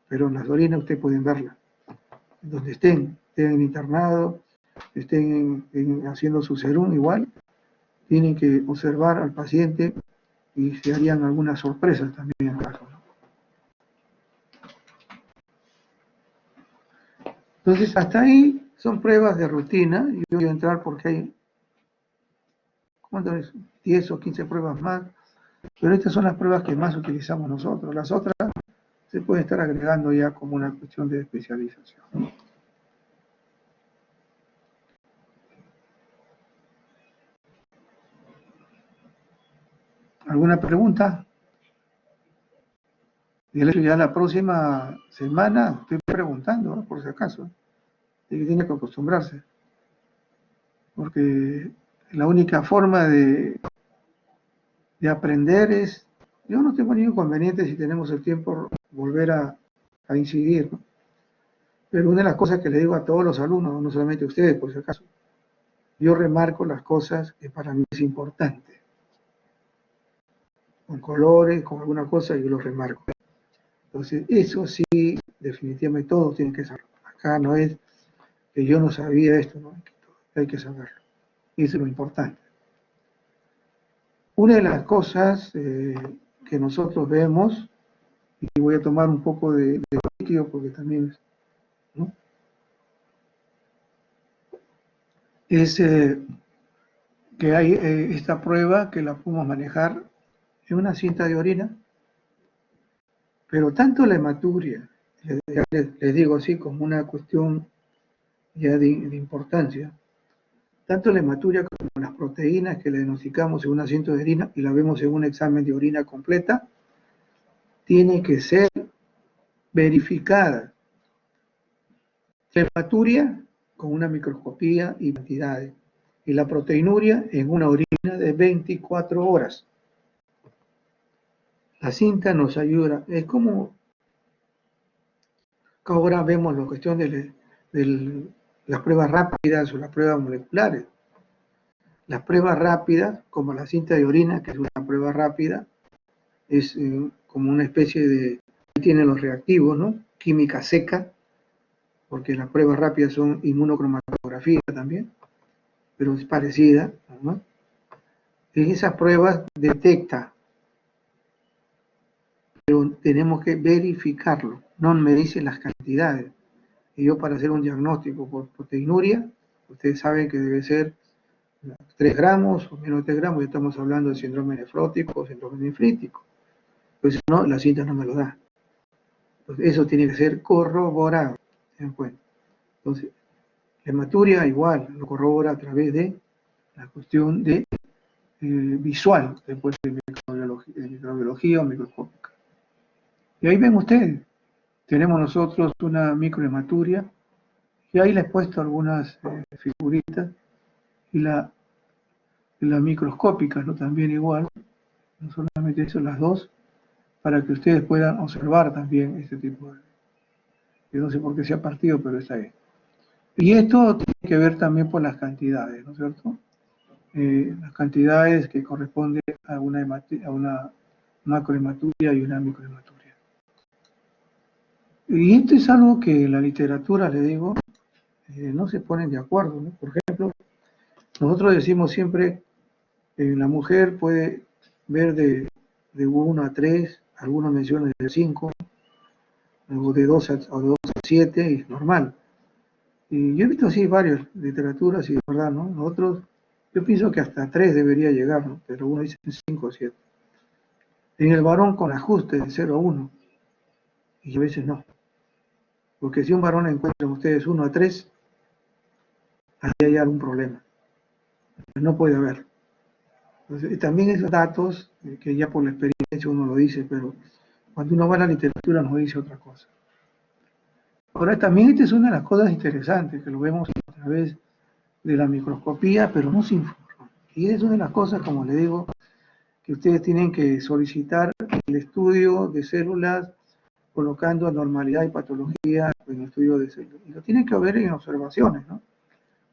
[SPEAKER 1] pero en las orinas ustedes pueden verlas. Donde estén internados, estén haciendo su serum igual, tienen que observar al paciente y se harían algunas sorpresas también en caso, ¿no? Entonces, hasta ahí son pruebas de rutina. Yo voy a entrar porque hay, ¿cuántas? 10 o 15 pruebas más, pero estas son las pruebas que más utilizamos nosotros. Las otras se pueden estar agregando ya como una cuestión de especialización. ¿Alguna pregunta? Y ya la próxima semana estoy preguntando, ¿no? Por si acaso, y que tiene que acostumbrarse, porque la única forma de aprender es, yo no tengo ningún inconveniente si tenemos el tiempo volver a incidir, ¿no? Pero una de las cosas que le digo a todos los alumnos, no solamente a ustedes por si acaso, yo remarco las cosas que para mí es importante, con colores, con alguna cosa yo los remarco. Entonces eso sí, definitivamente todos tienen que saberlo. Acá no es que yo no sabía esto, ¿no? Hay que saberlo. Y eso es lo importante. Una de las cosas que nosotros vemos, y voy a tomar un poco de líquido porque también es, ¿no? Es que hay esta prueba que la podemos manejar en una cinta de orina, pero tanto la hematuria, les digo así como una cuestión ya de importancia, tanto la hematuria como las proteínas que le diagnosticamos en una cinta de orina y la vemos en un examen de orina completa, tiene que ser verificada. La hematuria con una microscopía y cantidades, y la proteinuria en una orina de 24 horas. La cinta nos ayuda, es como que ahora vemos la cuestión de las pruebas rápidas o las pruebas moleculares. Las pruebas rápidas, como la cinta de orina, que es una prueba rápida, es como una especie de, tiene los reactivos, ¿no? Química seca, porque las pruebas rápidas son inmunocromatografía también, pero es parecida, ¿no? En esas pruebas detecta, pero tenemos que verificarlo. no me dice las cantidades. Y yo para hacer un diagnóstico por proteinuria, ustedes saben que debe ser 3 gramos o menos de 3 gramos, ya estamos hablando de síndrome nefrótico o síndrome nefrítico. Pues si no, la cinta no me lo da. Entonces, eso tiene que ser corroborado. ¿Se dan cuenta? Entonces, la hematuria igual, lo corrobora a través de la cuestión de visual, después de microbiología o microscópica. Y ahí ven ustedes, tenemos nosotros una microhematuria, y ahí les he puesto algunas figuritas, y la microscópica, ¿no? También igual, no solamente eso, las dos, para que ustedes puedan observar también este tipo de... Yo no sé por qué se ha partido, pero está ahí. Y esto tiene que ver también por las cantidades, ¿no es cierto? Las cantidades que corresponden a una macrohematuria y una microhematuria. Y esto es algo que la literatura, le digo, no se ponen de acuerdo, ¿no? Por ejemplo, nosotros decimos siempre que la mujer puede ver de 1 a 3, algunos mencionan de 5, o de 2 a 7, y es normal. Y yo he visto así varias literaturas y de verdad, ¿no? Nosotros, yo pienso que hasta 3 debería llegar, ¿no? Pero uno dice 5 o 7. En el varón con ajuste de 0 a 1, y a veces no. Porque si un varón encuentra ustedes 1 a 3, ahí hay algún problema. No puede haber. Entonces, también esos datos, que ya por la experiencia uno lo dice, pero cuando uno va a la literatura nos dice otra cosa. Ahora, también esta es una de las cosas interesantes, que lo vemos a través de la microscopía, pero no se informa. Y es una de las cosas, como le digo, que ustedes tienen que solicitar el estudio de células colocando anormalidad y patología en el estudio de células. Y lo tienen que ver en observaciones, ¿no?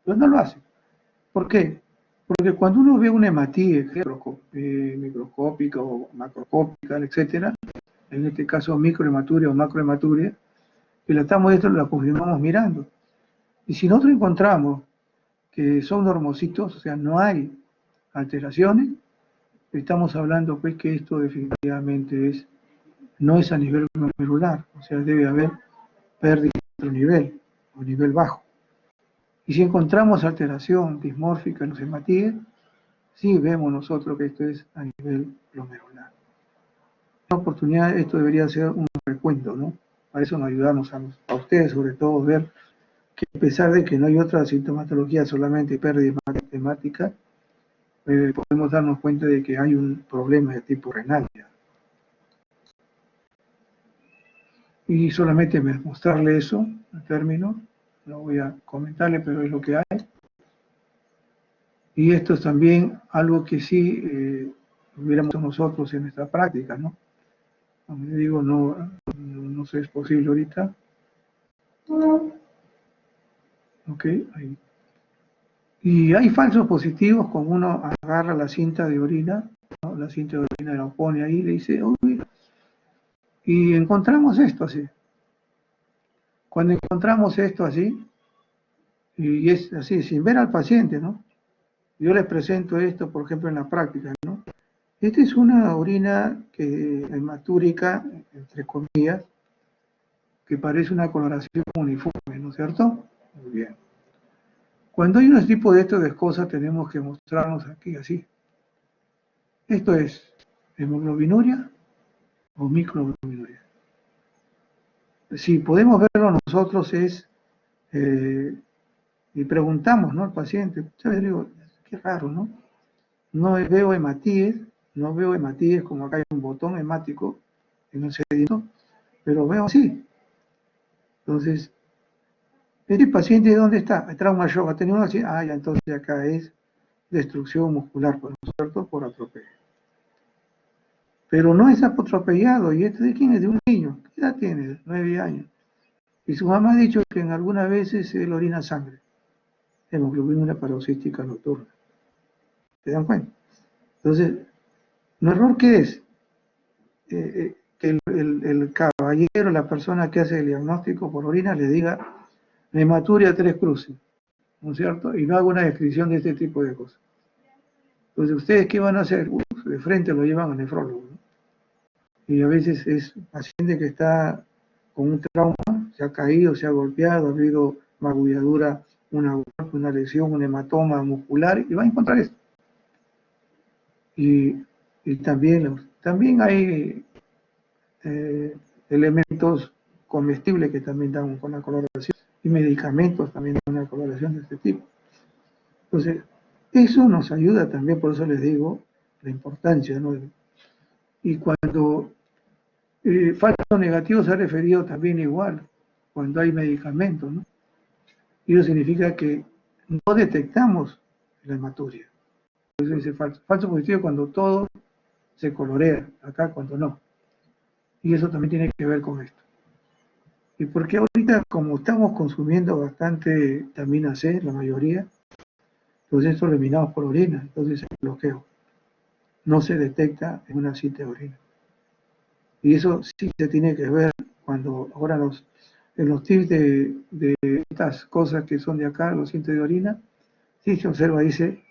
[SPEAKER 1] Pero no lo hacen. ¿Por qué? Porque cuando uno ve una hematía microscópica o macroscópica, etcétera, en este caso microhematuria o macrohematuria, que la estamos esto la confirmamos mirando. Y si nosotros encontramos que son normocitos, o sea, no hay alteraciones, estamos hablando pues que esto definitivamente no es a nivel glomerular, o sea, debe haber pérdida de otro nivel, o nivel bajo. Y si encontramos alteración dismórfica en los hematíes, sí vemos nosotros que esto es a nivel glomerular. En esta oportunidad esto debería ser un recuento, ¿no? Para eso nos ayudamos a ustedes, sobre todo, ver que a pesar de que no hay otra sintomatología, solamente pérdida hemática, podemos darnos cuenta de que hay un problema de tipo renal. Y solamente mostrarle eso, el término, no voy a comentarle, pero es lo que hay. Y esto es también algo que sí hubiéramos nosotros en nuestra práctica, ¿no? Como le digo, no sé, es posible ahorita. Ok, ahí. Y hay falsos positivos, como uno agarra la cinta de orina, ¿no? La cinta de orina la pone ahí y le dice, oh, mira. Y encontramos esto así. Cuando encontramos esto así, y es así, sin ver al paciente, ¿no? Yo les presento esto, por ejemplo, en la práctica, ¿no? Esta es una orina hematúrica, entre comillas, que parece una coloración uniforme, ¿no es cierto? Muy bien. Cuando hay un tipo de estos de cosas, tenemos que mostrarnos aquí así. Esto es hemoglobinuria o microglobinuria. Si podemos verlo nosotros es, y preguntamos, ¿no? Al paciente, ¿sabes? Digo, qué raro, ¿no? No veo hematíes, no veo hematíes como acá hay un botón hemático en el sedimento, pero veo así. Entonces, ¿este paciente dónde está? El trauma shock, ha tenido una así, ya, entonces acá es destrucción muscular, ¿no es cierto? Por atropello. Pero no es atropellado, ¿y este de quién es? De un niño. ¿Qué edad tiene? 9 años. Y su mamá ha dicho que en algunas veces él orina sangre, hemoglobina paroxística nocturna. ¿Se dan cuenta? Entonces, ¿el error qué es? Que el caballero, la persona que hace el diagnóstico por orina, le diga hematuria 3 cruces, ¿no es cierto? Y no haga una descripción de este tipo de cosas. Entonces, ¿ustedes qué van a hacer? De frente lo llevan al nefrólogo, ¿no? Y a veces es paciente que está con un trauma, se ha caído, se ha golpeado, ha habido magulladura, una lesión, un hematoma muscular, y va a encontrar esto. Y también hay elementos comestibles que también dan con la coloración, y medicamentos también dan una coloración de este tipo. Entonces, eso nos ayuda también, por eso les digo la importancia, ¿no? Y cuando falso negativo se ha referido también igual, cuando hay medicamentos, ¿no? Y eso significa que no detectamos la hematuria. Eso dice falso. Falso positivo cuando todo se colorea, acá cuando no. Y eso también tiene que ver con esto. Y porque ahorita, como estamos consumiendo bastante vitamina C, la mayoría, entonces esto lo eliminamos por orina, entonces el bloqueo no se detecta en una cinta de orina. Y eso sí se tiene que ver cuando ahora en los tips de estas cosas que son de acá, los cintas de orina, sí se observa, dice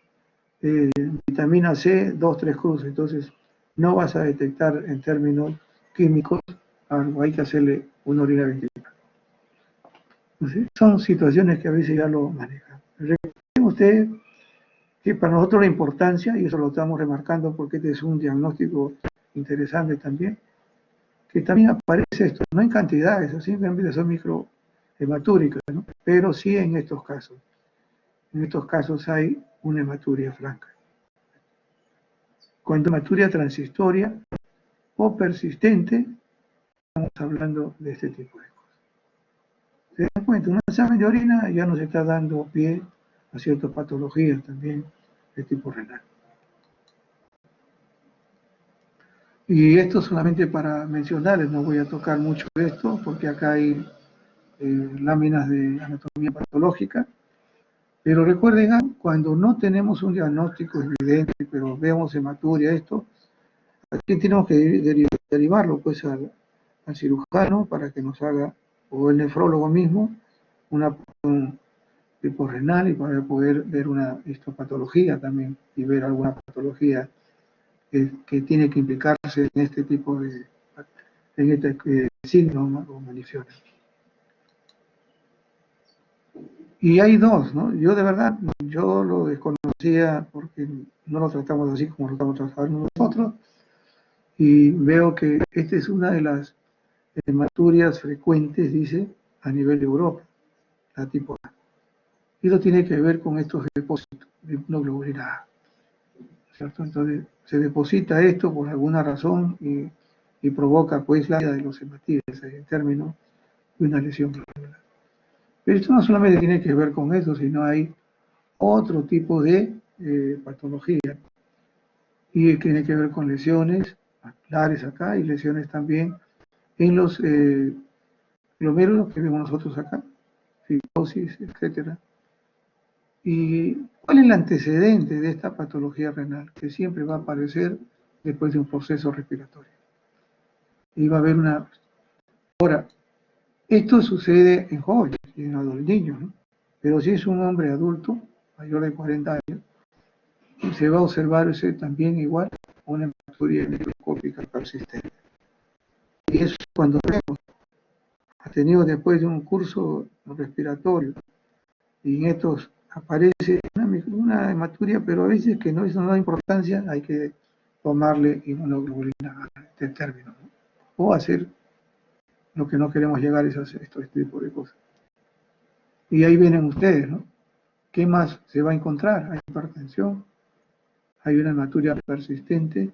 [SPEAKER 1] vitamina C, 2-3 cruces, entonces no vas a detectar en términos químicos algo, hay que hacerle una orina 24. Entonces, son situaciones que a veces ya lo manejan. Recuerden ustedes que para nosotros la importancia, y eso lo estamos remarcando porque este es un diagnóstico interesante también, que también aparece esto, no en cantidades, simplemente son microhematúricas, ¿no? Pero sí en estos casos. En estos casos hay una hematuria franca. Cuando hematuria transitoria o persistente, estamos hablando de este tipo de cosas. Se dan cuenta, un examen de orina ya nos está dando pie a ciertas patologías también de tipo renal. Y esto solamente para mencionarles, no voy a tocar mucho de esto porque acá hay láminas de anatomía patológica, pero recuerden, cuando no tenemos un diagnóstico evidente, pero vemos hematuria, esto, aquí tenemos que derivarlo pues al cirujano para que nos haga, o el nefrólogo mismo, una punción tipo renal y para poder ver una histopatología también y ver alguna patología que tiene que implicarse en este tipo de signos o maldiciones. Y hay dos, ¿no? Yo de verdad, yo lo desconocía porque no lo tratamos así como lo estamos tratando nosotros, y veo que esta es una de las hematurias frecuentes, dice, a nivel de Europa, la tipo A. Y eso tiene que ver con estos depósitos de inmunoglobulina A, ¿cierto? Entonces, se deposita esto por alguna razón y provoca pues la vida de los hematíes en términos de una lesión glomerular. Pero esto no solamente tiene que ver con eso, sino hay otro tipo de patología y tiene que ver con lesiones maculares acá y lesiones también en los glomérulos que vemos nosotros acá, fibrosis, etcétera. ¿Y cuál es el antecedente de esta patología renal? Que siempre va a aparecer después de un proceso respiratorio. Y va a haber una... Ahora, esto sucede en jóvenes y en niños, ¿no? Pero si es un hombre adulto, mayor de 40 años, se va a observar ese también igual una hematuria microscópica persistente. Y eso es cuando vemos, ha tenido después de un curso respiratorio, y en estos aparece una hematuria, pero a veces que no, eso no da importancia, hay que tomarle inmunoglobulina a este término, ¿no? O hacer lo que no queremos llegar es a hacer este tipo de cosas. Y ahí vienen ustedes, ¿no? ¿Qué más se va a encontrar? Hay hipertensión, hay una hematuria persistente,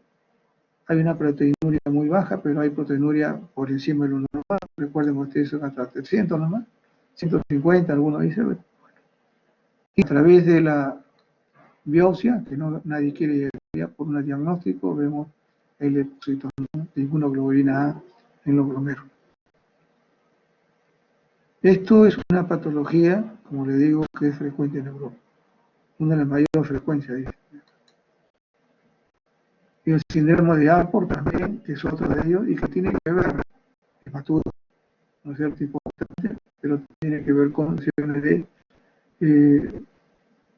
[SPEAKER 1] hay una proteinuria muy baja, pero hay proteinuria por encima de lo normal. Recuerden ustedes, son hasta 300 nomás, 150, algunos dicen. Bueno. Y a través de la biopsia, que no, nadie quiere llegar por un diagnóstico, vemos el depósito de inmunoglobulina A en los glomérulos. Esto es una patología, como le digo, que es frecuente en Europa. Una de las mayores frecuencias, dice. Y el síndrome de Alport también, que es otro de ellos, y que tiene que ver, es maturo, no es cierto, importante, pero tiene que ver con lesiones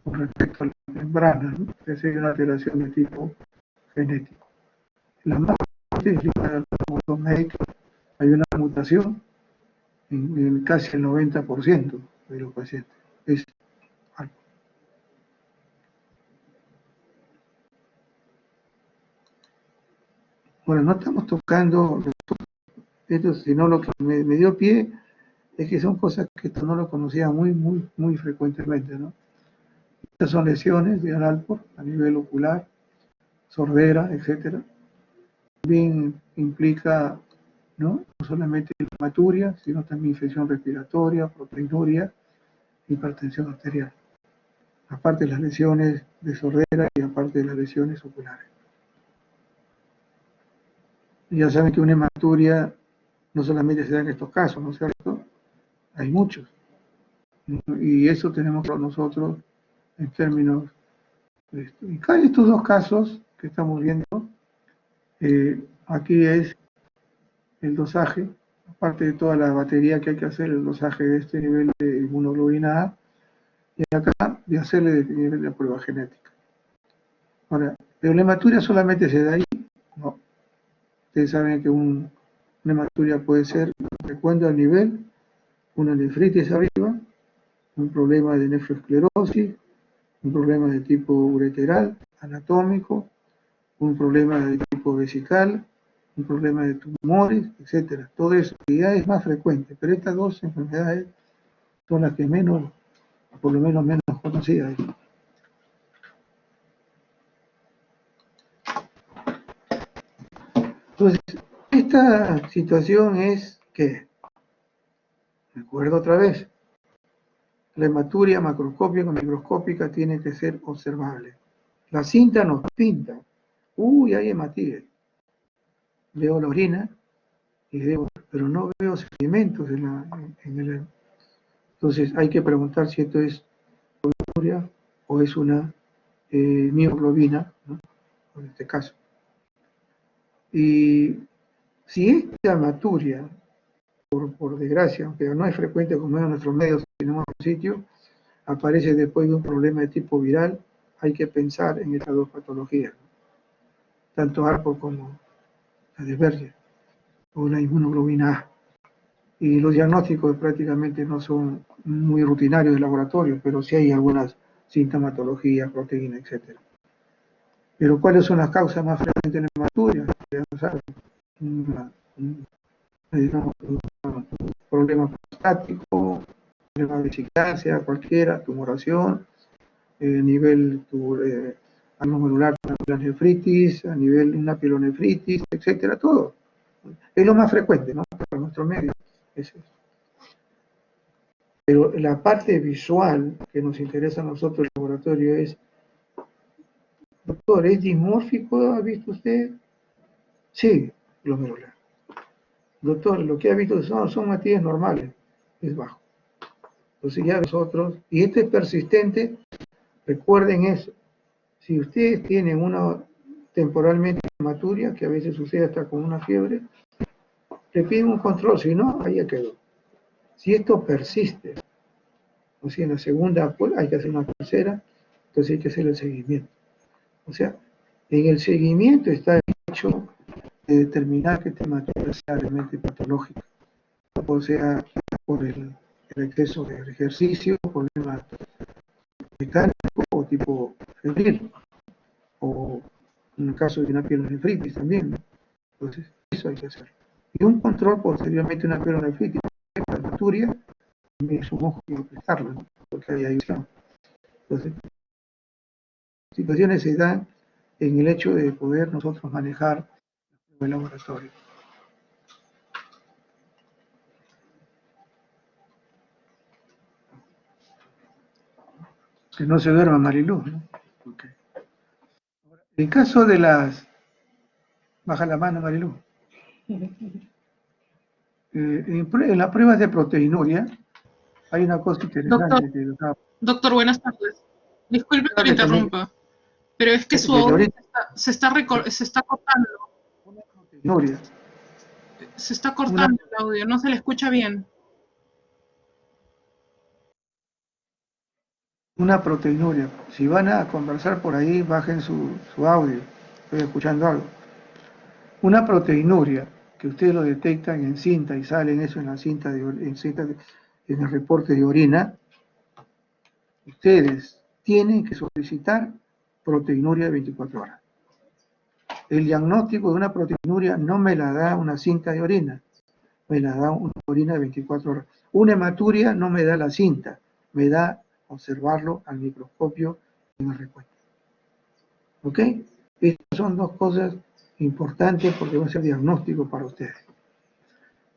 [SPEAKER 1] con respecto a la membrana, ¿no? Que es una alteración de tipo genético. La más fuerte es la hay una mutación en casi el 90% de los pacientes. Es algo. Bueno, no estamos tocando esto, sino lo que me dio pie es que son cosas que esto no lo conocía muy frecuentemente, ¿no? Estas son lesiones de Alport a nivel ocular, sordera, etcétera. También implica no solamente hematuria, sino también infección respiratoria, proteinuria, hipertensión arterial. Aparte de las lesiones de sordera y aparte de las lesiones oculares. Ya saben que una hematuria no solamente se da en estos casos, ¿no es cierto? Hay muchos. Y eso tenemos nosotros en términos. Y cada estos dos casos que estamos viendo, aquí es el dosaje, aparte de toda la batería que hay que hacer, el dosaje de este nivel de inmunoglobulina A, y acá de hacerle el nivel de prueba genética. Ahora, ¿pero la hematuria solamente se da ahí? No. Ustedes saben que una hematuria puede ser frecuente al nivel, una nefritis arriba, un problema de nefroesclerosis, un problema de tipo ureteral, anatómico, un problema de tipo vesical, un problema de tumores, etcétera. Todo eso ya es más frecuente, pero estas dos enfermedades son las que menos, por lo menos menos conocidas. Entonces, esta situación es que, recuerdo otra vez, la hematuria macroscópica o microscópica tiene que ser observable. La cinta nos pinta, uy, hay hematíes. Veo la orina y veo, pero no veo sedimentos en el. Entonces hay que preguntar si esto es hematuria o es una mioglobina, ¿no? En este caso. Y si esta hematuria, por desgracia, aunque no es frecuente como en nuestros medios, en un sitio, aparece después de un problema de tipo viral, hay que pensar en estas dos patologías, ¿no? Tanto ARPO como la dispersia o la inmunoglobina A. Y los diagnósticos prácticamente no son muy rutinarios de laboratorio, pero sí hay algunas sintomatologías, proteínas, etc. Pero ¿cuáles son las causas más frecuentes en la hematuria? Ya no saben. Un problema prostático, problema de vesicancia, cualquiera, tumoración, nivel glomerular, la nefritis, a nivel una pielonefritis, etcétera, todo. Es lo más frecuente, ¿no? Para nuestro medio. Es eso. Pero la parte visual que nos interesa a nosotros el laboratorio es, doctor, ¿es dimórfico? ¿Ha visto usted? Sí, glomerular. Doctor, lo que ha visto son matices normales, es bajo. Entonces ya nosotros, y este es persistente, recuerden eso. Si ustedes tienen una temporalmente hematuria, que a veces sucede hasta con una fiebre, le piden un control, si no, ahí ya quedó. Si esto persiste, o si en la segunda pues, hay que hacer una tercera, entonces hay que hacer el seguimiento. O sea, en el seguimiento está el hecho de determinar que esta hematuria sea realmente patológica, o sea, por el exceso de ejercicio, problemas mecánicos o tipo febril, o en el caso de una pielonefritis también, ¿no? Entonces, eso hay que hacer. Y un control posteriormente una pielonefritis, la hematuria, también es un ojo que hay que prestarlo, ¿no? Porque hay adición. Entonces, situaciones se dan en el hecho de poder nosotros manejar el laboratorio. Que no se duerma Mariluz, ¿no? Okay. En caso de las... Baja la mano, Mariluz. En las pruebas de proteinuria hay una cosa interesante.
[SPEAKER 3] Doctor, buenas tardes. Disculpe que le interrumpa, pero es que su audio se está cortando.
[SPEAKER 1] Una proteinuria.
[SPEAKER 3] Se está cortando el audio, no se le escucha bien.
[SPEAKER 1] Una proteinuria. Si van a conversar por ahí, bajen su audio. Estoy escuchando algo. Una proteinuria que ustedes lo detectan en cinta y salen eso en la cinta, en el reporte de orina, ustedes tienen que solicitar proteinuria de 24 horas. El diagnóstico de una proteinuria no me la da una cinta de orina, me la da una orina de 24 horas. Una hematuria no me da la cinta, me da observarlo al microscopio en el recuento. ¿Ok? Estas son dos cosas importantes porque va a ser diagnóstico para ustedes.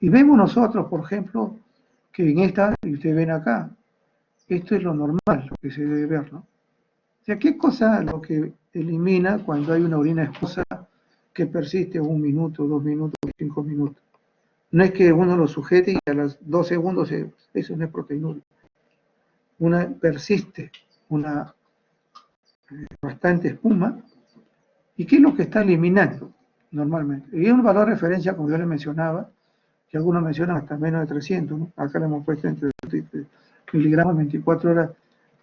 [SPEAKER 1] Y vemos nosotros, por ejemplo, que en esta, y ustedes ven acá, esto es lo normal, lo que se debe ver, ¿no? O sea, ¿qué cosa lo que elimina cuando hay una orina esposa que persiste 1 minuto, 2 minutos, 5 minutos? No es que uno lo sujete y a los 2 segundos eso no es proteinuria. Una persiste, una bastante espuma. ¿Y qué es lo que está eliminando normalmente? Y es un valor de referencia, como yo les mencionaba, que algunos mencionan hasta menos de 300, ¿no? Acá le hemos puesto entre miligramos 24 horas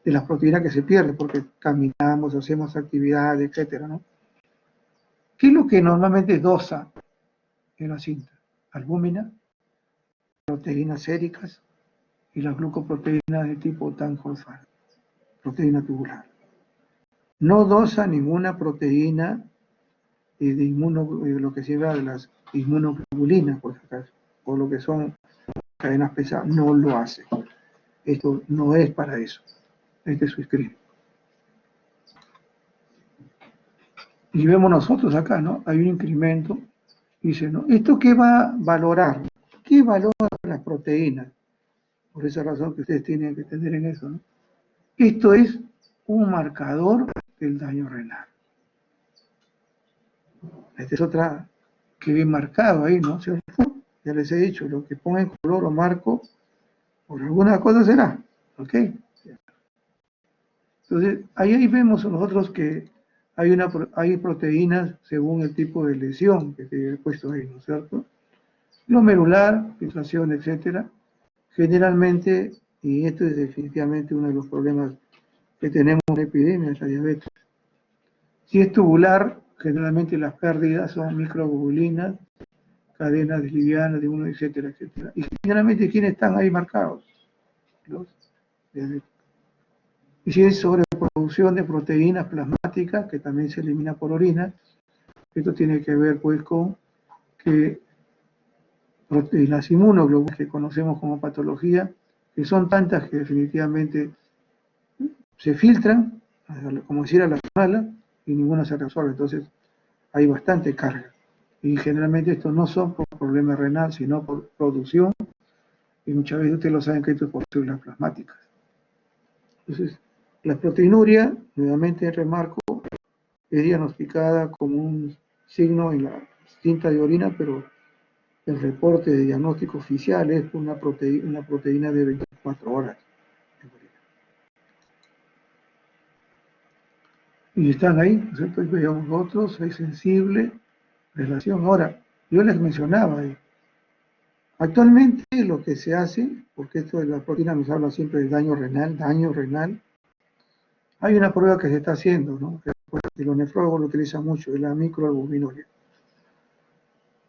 [SPEAKER 1] de las proteínas que se pierden, porque caminamos, hacemos actividades, etcétera, ¿no? ¿Qué es lo que normalmente dosa en la cinta? Albúmina, proteínas séricas y las glucoproteínas de tipo Tan-Hol-Fat, proteína tubular. No dosa ninguna proteína de lo que se llama de las inmunoglobulinas, por acaso, o lo que son cadenas pesadas, no lo hace. Esto no es para eso. Este es su escrito. Y vemos nosotros acá, ¿no? Hay un incremento. Dice, ¿no? ¿Esto qué va a valorar? ¿Qué valora las proteínas? Por esa razón que ustedes tienen que entender en eso, ¿no? Esto es un marcador del daño renal. Esta es otra que bien marcado ahí, ¿no? ¿Cierto? Ya les he dicho, lo que ponga en color o marco, por alguna cosa será, ¿ok? Entonces, ahí vemos nosotros que hay proteínas según el tipo de lesión que te he puesto ahí, ¿no es cierto? Glomerular, filtración, etcétera. Generalmente, y esto es definitivamente uno de los problemas que tenemos en la epidemia, es la diabetes. Si es tubular, generalmente las pérdidas son microglobulinas, cadenas livianas de uno, etcétera, etcétera. Y generalmente, ¿quiénes están ahí marcados? Los diabéticos. Y si es sobreproducción de proteínas plasmáticas, que también se elimina por orina, esto tiene que ver pues con que las inmunoglobulinas que conocemos como patología, que son tantas que definitivamente se filtran, como decir, a la mala, y ninguna se resuelve. Entonces hay bastante carga. Y generalmente estos no son por problema renal, sino por producción, y muchas veces ustedes lo saben que esto es por células plasmáticas. Entonces, la proteinuria, nuevamente remarco, es diagnosticada como un signo en la cinta de orina, pero el reporte de diagnóstico oficial es una proteína de 24 horas. Y están ahí, ¿no es cierto? Y veamos otros, hay sensible, relación. Ahora, yo les mencionaba ahí, actualmente lo que se hace, porque esto de la proteína nos habla siempre de daño renal, hay una prueba que se está haciendo, ¿no? Que los nefrólogos lo utilizan mucho, es la microalbuminuria.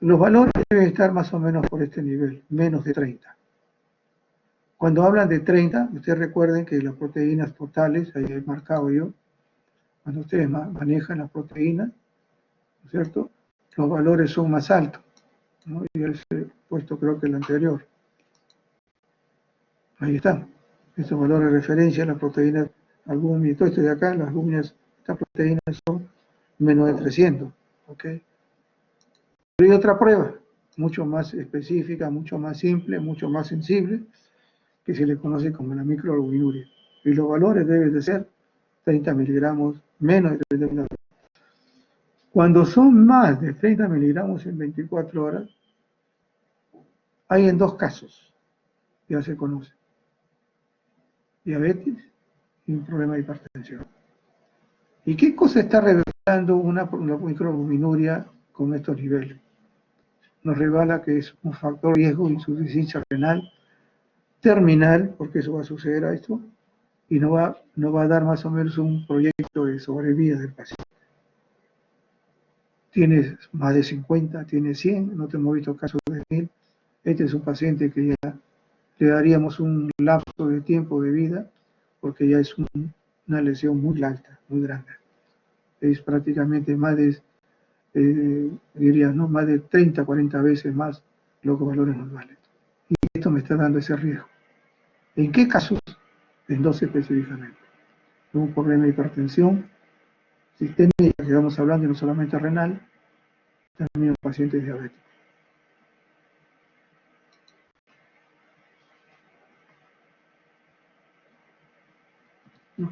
[SPEAKER 1] Los valores deben estar más o menos por este nivel, menos de 30. Cuando hablan de 30, ustedes recuerden que las proteínas totales, ahí he marcado yo, cuando ustedes manejan las proteínas, ¿no es cierto? Los valores son más altos, ¿no? Y les he puesto creo que el anterior. Ahí están. Estos valores de referencia, las proteínas albúmina, todo esto de acá, las albúminas, estas proteínas son menos de 300, ¿ok? Pero hay otra prueba, mucho más específica, mucho más simple, mucho más sensible, que se le conoce como la microalbuminuria. Y los valores deben de ser 30 miligramos, menos de 30 miligramos. Cuando son más de 30 miligramos en 24 horas, hay en 2 casos, ya se conoce. Diabetes y un problema de hipertensión. ¿Y qué cosa está revelando una microalbuminuria con estos niveles? Nos revela que es un factor riesgo de insuficiencia renal terminal, porque eso va a suceder a esto, y no va a dar más o menos un proyecto de sobrevida del paciente. tienes más de 50, tienes 100, no te hemos visto casos de 1000. Este es un paciente que ya le daríamos un lapso de tiempo de vida porque ya es una lesión muy alta, muy grande. Es prácticamente más de, diría, ¿no? Más de 30, 40 veces más los valores normales. Y esto me está dando ese riesgo. ¿En qué casos? En dos específicamente. Un problema de hipertensión sistémica, que estamos hablando, y no solamente renal, también pacientes diabéticos.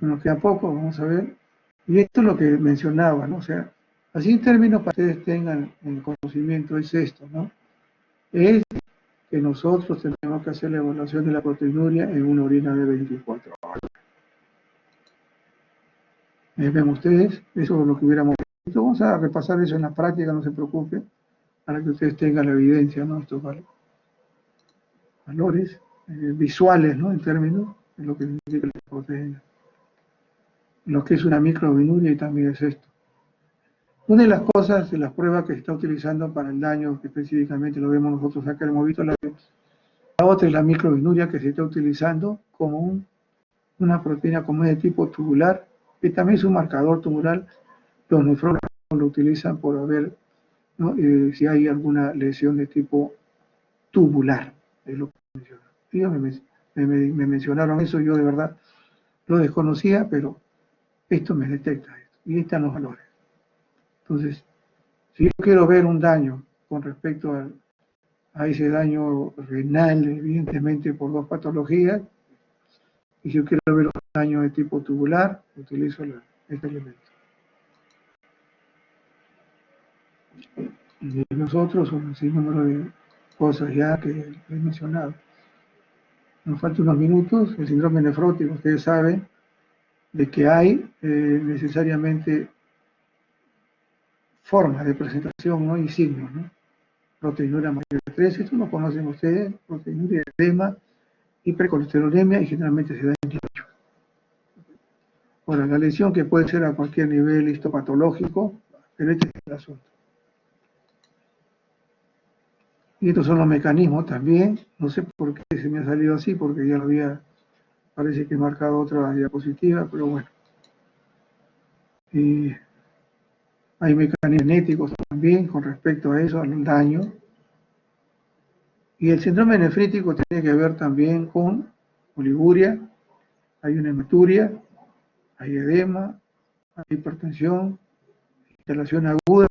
[SPEAKER 1] Nos queda poco, vamos a ver. Y esto es lo que mencionaba, ¿no? O sea, así en términos para que ustedes tengan en conocimiento, es esto, ¿no? Es que nosotros tenemos que hacer la evaluación de la proteinuria en una orina de 24 horas. ¿Ven ustedes? Eso es lo que hubiéramos visto. Vamos a repasar eso en la práctica, no se preocupen, para que ustedes tengan la evidencia, ¿no? Estos valores visuales, ¿no? En términos de lo que indica la proteína. Lo que es una microalbuminuria y también es esto. Una de las cosas, de las pruebas que se está utilizando para el daño, que específicamente lo vemos nosotros acá, hemos visto la otra es la microalbuminuria que se está utilizando como una proteína como es de tipo tubular, que también es un marcador tubular. Los nefrólogos lo utilizan por ver, ¿no? Si hay alguna lesión de tipo tubular, es lo que mencionan. Ellos me mencionaron eso, yo de verdad lo desconocía, pero esto me detecta esto, y están los valores. Entonces, si yo quiero ver un daño con respecto a ese daño renal, evidentemente por dos patologías, y si yo quiero ver un daño de tipo tubular, utilizo este elemento. Y nosotros son un número de cosas ya que he mencionado. Nos faltan unos minutos. El síndrome nefrótico, ustedes saben de que hay necesariamente formas de presentación, ¿no? Y signos, ¿no? Proteinuria mayor de 3, esto lo conocen ustedes, proteinuria, edema, hipercolesterolemia, y generalmente se da en 18. Ahora, la lesión que puede ser a cualquier nivel histopatológico, pero este es el asunto. Y estos son los mecanismos también, no sé por qué se me ha salido así, porque ya lo había, parece que he marcado otra diapositiva, pero bueno. Y hay mecanismos genéticos también con respecto a eso, al daño. Y el síndrome nefrítico tiene que ver también con oliguria, hay una hematuria, hay edema, hay hipertensión, instalación aguda,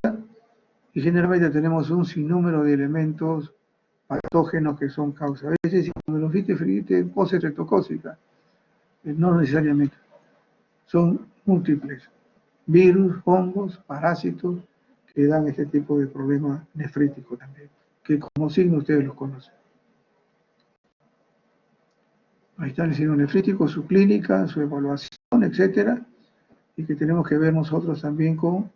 [SPEAKER 1] y generalmente tenemos un sinnúmero de elementos patógenos que son causa. A veces inmunofibrite postestreptocócica, no necesariamente, son múltiples, virus, hongos, parásitos, que dan este tipo de problemas nefríticos también, que como signo ustedes los conocen. Ahí está el signo nefrítico, su clínica, su evaluación, etcétera, y que tenemos que ver nosotros también con,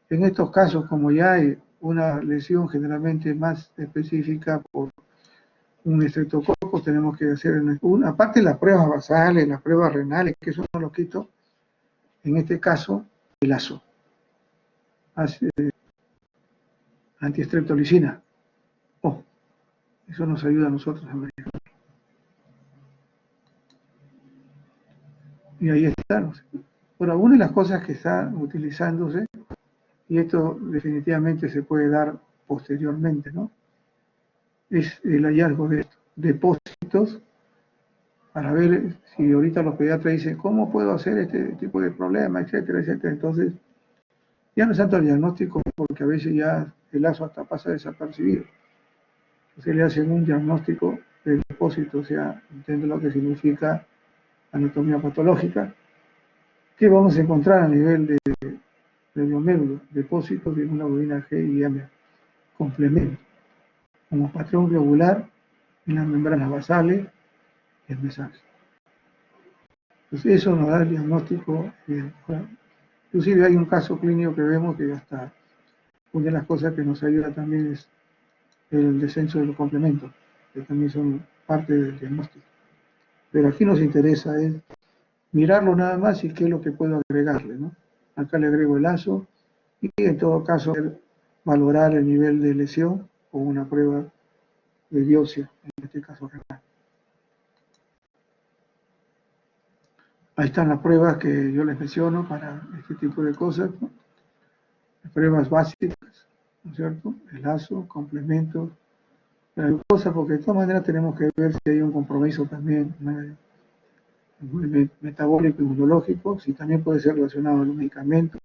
[SPEAKER 1] en estos casos, como ya hay una lesión generalmente más específica por un estreptococo, tenemos que hacer, aparte de las pruebas basales, las pruebas renales, que eso no lo quito, en este caso, el ASO, antiestreptolicina. Eso nos ayuda a nosotros a ver. Y ahí está. Bueno, una de las cosas que está utilizándose, y esto definitivamente se puede dar posteriormente, ¿no? Es el hallazgo de depósitos para ver si ahorita los pediatras dicen, ¿cómo puedo hacer este tipo de problema, etcétera, etcétera? Entonces, ya no es tanto el diagnóstico, porque a veces ya el ASO hasta pasa desapercibido. Entonces le hacen un diagnóstico del depósito, o sea, entiende lo que significa anatomía patológica, que vamos a encontrar a nivel de biomédulo, depósitos de una hemoglobina G y M, complemento, como patrón globular en las membranas basales y el mesange. Entonces eso nos da el diagnóstico. Inclusive hay un caso clínico que vemos que hasta una de las cosas que nos ayuda también es el descenso de los complementos, que también son parte del diagnóstico. Pero aquí nos interesa mirarlo nada más y qué es lo que puedo agregarle, ¿no? Acá le agrego el ASO, y en todo caso valorar el nivel de lesión con una prueba de biopsia, en este caso renal. Ahí están las pruebas que yo les menciono para este tipo de cosas, ¿no? Las pruebas básicas, ¿no es cierto? El ASO, complemento, la glucosa, porque de todas maneras tenemos que ver si hay un compromiso también metabólico, inmunológico, si también puede ser relacionado a los medicamentos.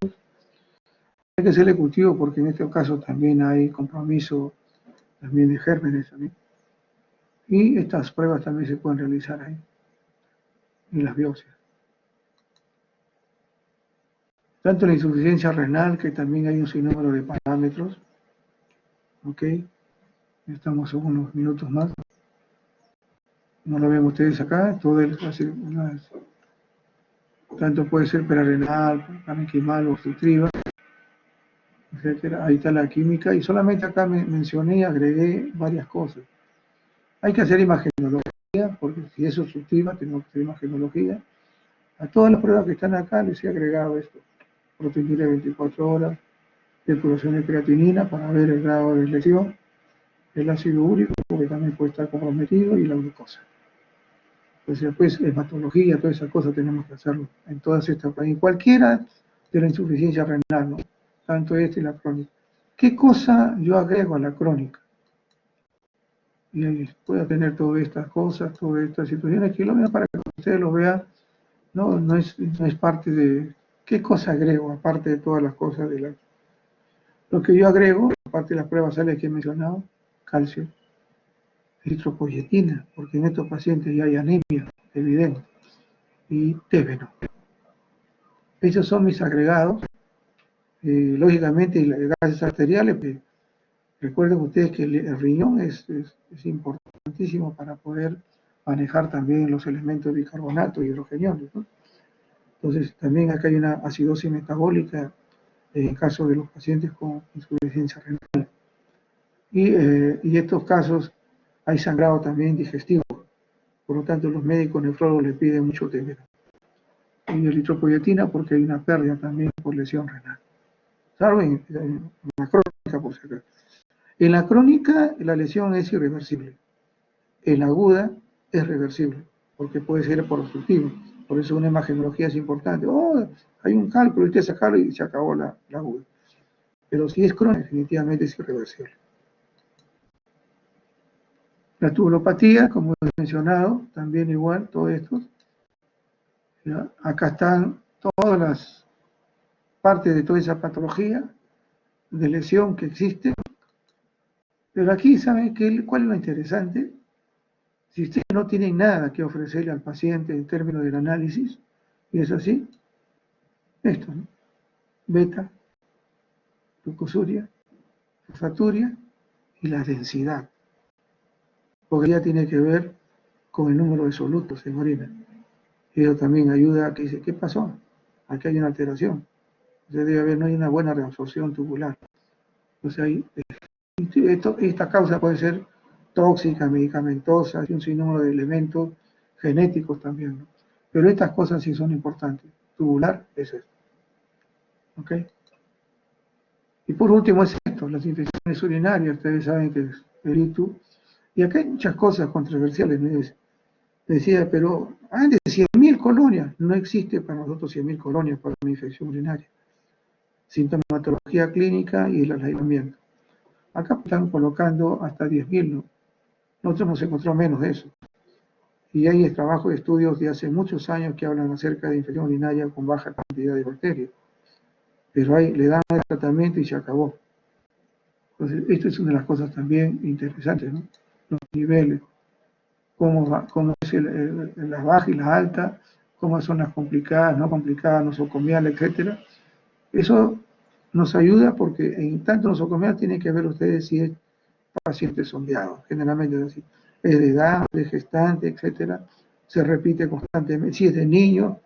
[SPEAKER 1] Hay que ser cultivo porque en este caso también hay compromiso también de gérmenes también. Y estas pruebas también se pueden realizar ahí, en las biopsias. Tanto la insuficiencia renal, que también hay un sinnúmero de parámetros. Ok, estamos en unos minutos más. No lo ven ustedes acá, todo tanto puede ser pararenal, parenquimal, obstructiva, etcétera. Ahí está la química, y solamente acá mencioné y agregué varias cosas. Hay que hacer imagenología, porque si es obstructiva tenemos que hacer imagenología. A todas las pruebas que están acá les he agregado esto: proteinúria 24 horas, depuración de creatinina para ver el grado de lesión, el ácido úrico, porque también puede estar comprometido, y la glucosa. Pues después, hematología, todas esas cosas tenemos que hacerlo en todas estas, en cualquiera de la insuficiencia renal, ¿no? Tanto esta y la crónica. ¿Qué cosa yo agrego a la crónica? Y pueda tener todas estas cosas, todas estas situaciones, que lo vean para que ustedes lo vean. No es parte de qué cosa agrego, aparte de todas las cosas de la. Lo que yo agrego, aparte de las pruebas sales que he mencionado: calcio, eritropoyetina, porque en estos pacientes ya hay anemia evidente, y téveno. Esos son mis agregados. Lógicamente, y las gases arteriales, pues, recuerden ustedes que el riñón es importantísimo para poder manejar también los elementos de bicarbonato y hidrogeniones, ¿no? Entonces, también acá hay una acidosis metabólica en el caso de los pacientes con insuficiencia renal. Y estos casos hay sangrado también digestivo. Por lo tanto, los médicos nefrólogos le piden mucho téveno. Y eritropoyetina porque hay una pérdida también por lesión renal. Salvo en la crónica, por si acaso. En la crónica, la lesión es irreversible. En la aguda, es reversible, porque puede ser por obstructivo. Por eso una imagenología es importante. Oh, hay un cálculo, y usted sacarlo y se acabó la aguda. Pero si es crónica, definitivamente es irreversible. La tubulopatía, como he mencionado, también igual, todo esto. ¿Ya? Acá están todas las partes de toda esa patología de lesión que existe. Pero aquí, ¿saben cuál es lo interesante? Si ustedes no tienen nada que ofrecerle al paciente en términos del análisis, y es así, esto, ¿no? Beta, glucosuria, fosfaturia y la densidad, porque ya tiene que ver con el número de solutos en orina. Y eso también ayuda a que dice, ¿qué pasó? Aquí hay una alteración. Entonces debe haber, no hay una buena reabsorción tubular. Entonces esta causa puede ser tóxica, medicamentosa, hay un sinnúmero de elementos genéticos también, ¿no? Pero estas cosas sí son importantes. Tubular es esto. ¿Ok? Y por último es esto, las infecciones urinarias. Ustedes saben que es el ITU. Y acá hay muchas cosas controversiales. ¿No? Decía, pero hay de 100.000 colonias. No existe para nosotros 100.000 colonias para una infección urinaria. Sintomatología clínica y el aislamiento. Acá están colocando hasta 10.000, ¿no? Nosotros hemos encontrado menos de eso. Y hay trabajo de estudios de hace muchos años que hablan acerca de infección urinaria con baja cantidad de bacterias. Pero ahí le dan el tratamiento y se acabó. Entonces, esto es una de las cosas también interesantes, ¿no? Los niveles, cómo es la baja y la alta, cómo son las complicadas, no complicadas, nosocomiales, etcétera. Eso nos ayuda porque en tanto nosocomial tienen que ver ustedes si es paciente sondeado, generalmente es así. Es de edad, de gestante, etcétera. Se repite constantemente. Si es de niño,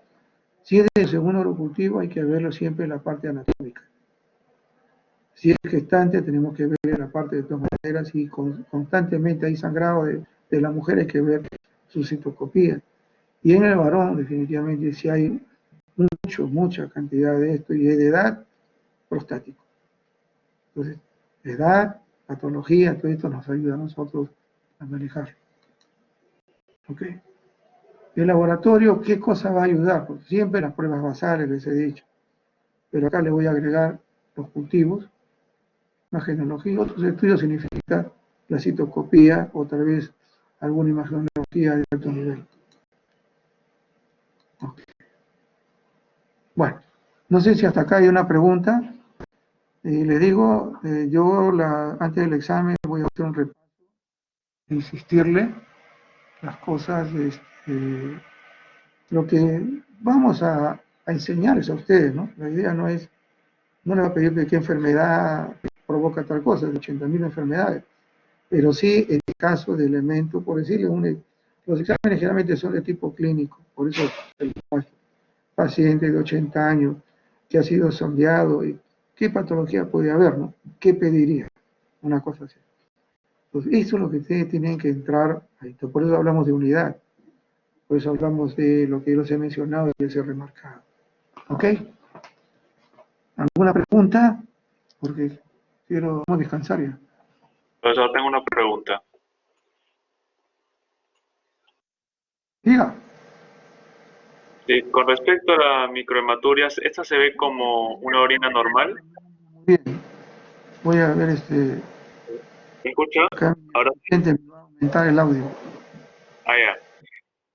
[SPEAKER 1] si es de segundo orocultivo, hay que verlo siempre en la parte anatómica. Si es gestante, tenemos que ver la parte de todas maneras, y constantemente hay sangrado de la mujer, hay que ver su citoscopía. Y en el varón, definitivamente, si hay mucha cantidad de esto y es de edad, prostático. Entonces, edad, patología, todo esto nos ayuda a nosotros a manejarlo. ¿Ok? El laboratorio, ¿qué cosa va a ayudar? Pues siempre las pruebas basales, les he dicho. Pero acá le voy a agregar los cultivos, la genealogía, otros estudios significa la citoscopía o tal vez alguna imagenología de alto nivel. Okay. Bueno, no sé si hasta acá hay una pregunta. Les digo, yo antes del examen voy a hacer un repaso, insistirle las cosas, lo que vamos a enseñarles a ustedes, ¿no? La idea no les va a pedir de qué enfermedad provoca tal cosa, de 80.000 enfermedades, pero sí en el caso de elementos, por decirle, los exámenes generalmente son de tipo clínico, por eso el paciente de 80 años que ha sido sondeado, y qué patología puede haber, ¿no? ¿Qué pediría? Una cosa así. Entonces, eso es lo que ustedes tienen que entrar ahí. Por eso hablamos de unidad, por eso hablamos de lo que yo les he mencionado y les he remarcado. ¿Ok? ¿Alguna pregunta? Porque vamos a descansar ya.
[SPEAKER 4] Profesor, tengo una pregunta.
[SPEAKER 1] Diga.
[SPEAKER 4] Sí, con respecto a las microhematuриas, ¿esta se ve como una orina normal?
[SPEAKER 1] Muy bien. Voy a ver
[SPEAKER 4] ¿Me escucha?
[SPEAKER 1] acá
[SPEAKER 4] Ahora sí.
[SPEAKER 1] me va a aumentar el audio.
[SPEAKER 4] Ah, ya.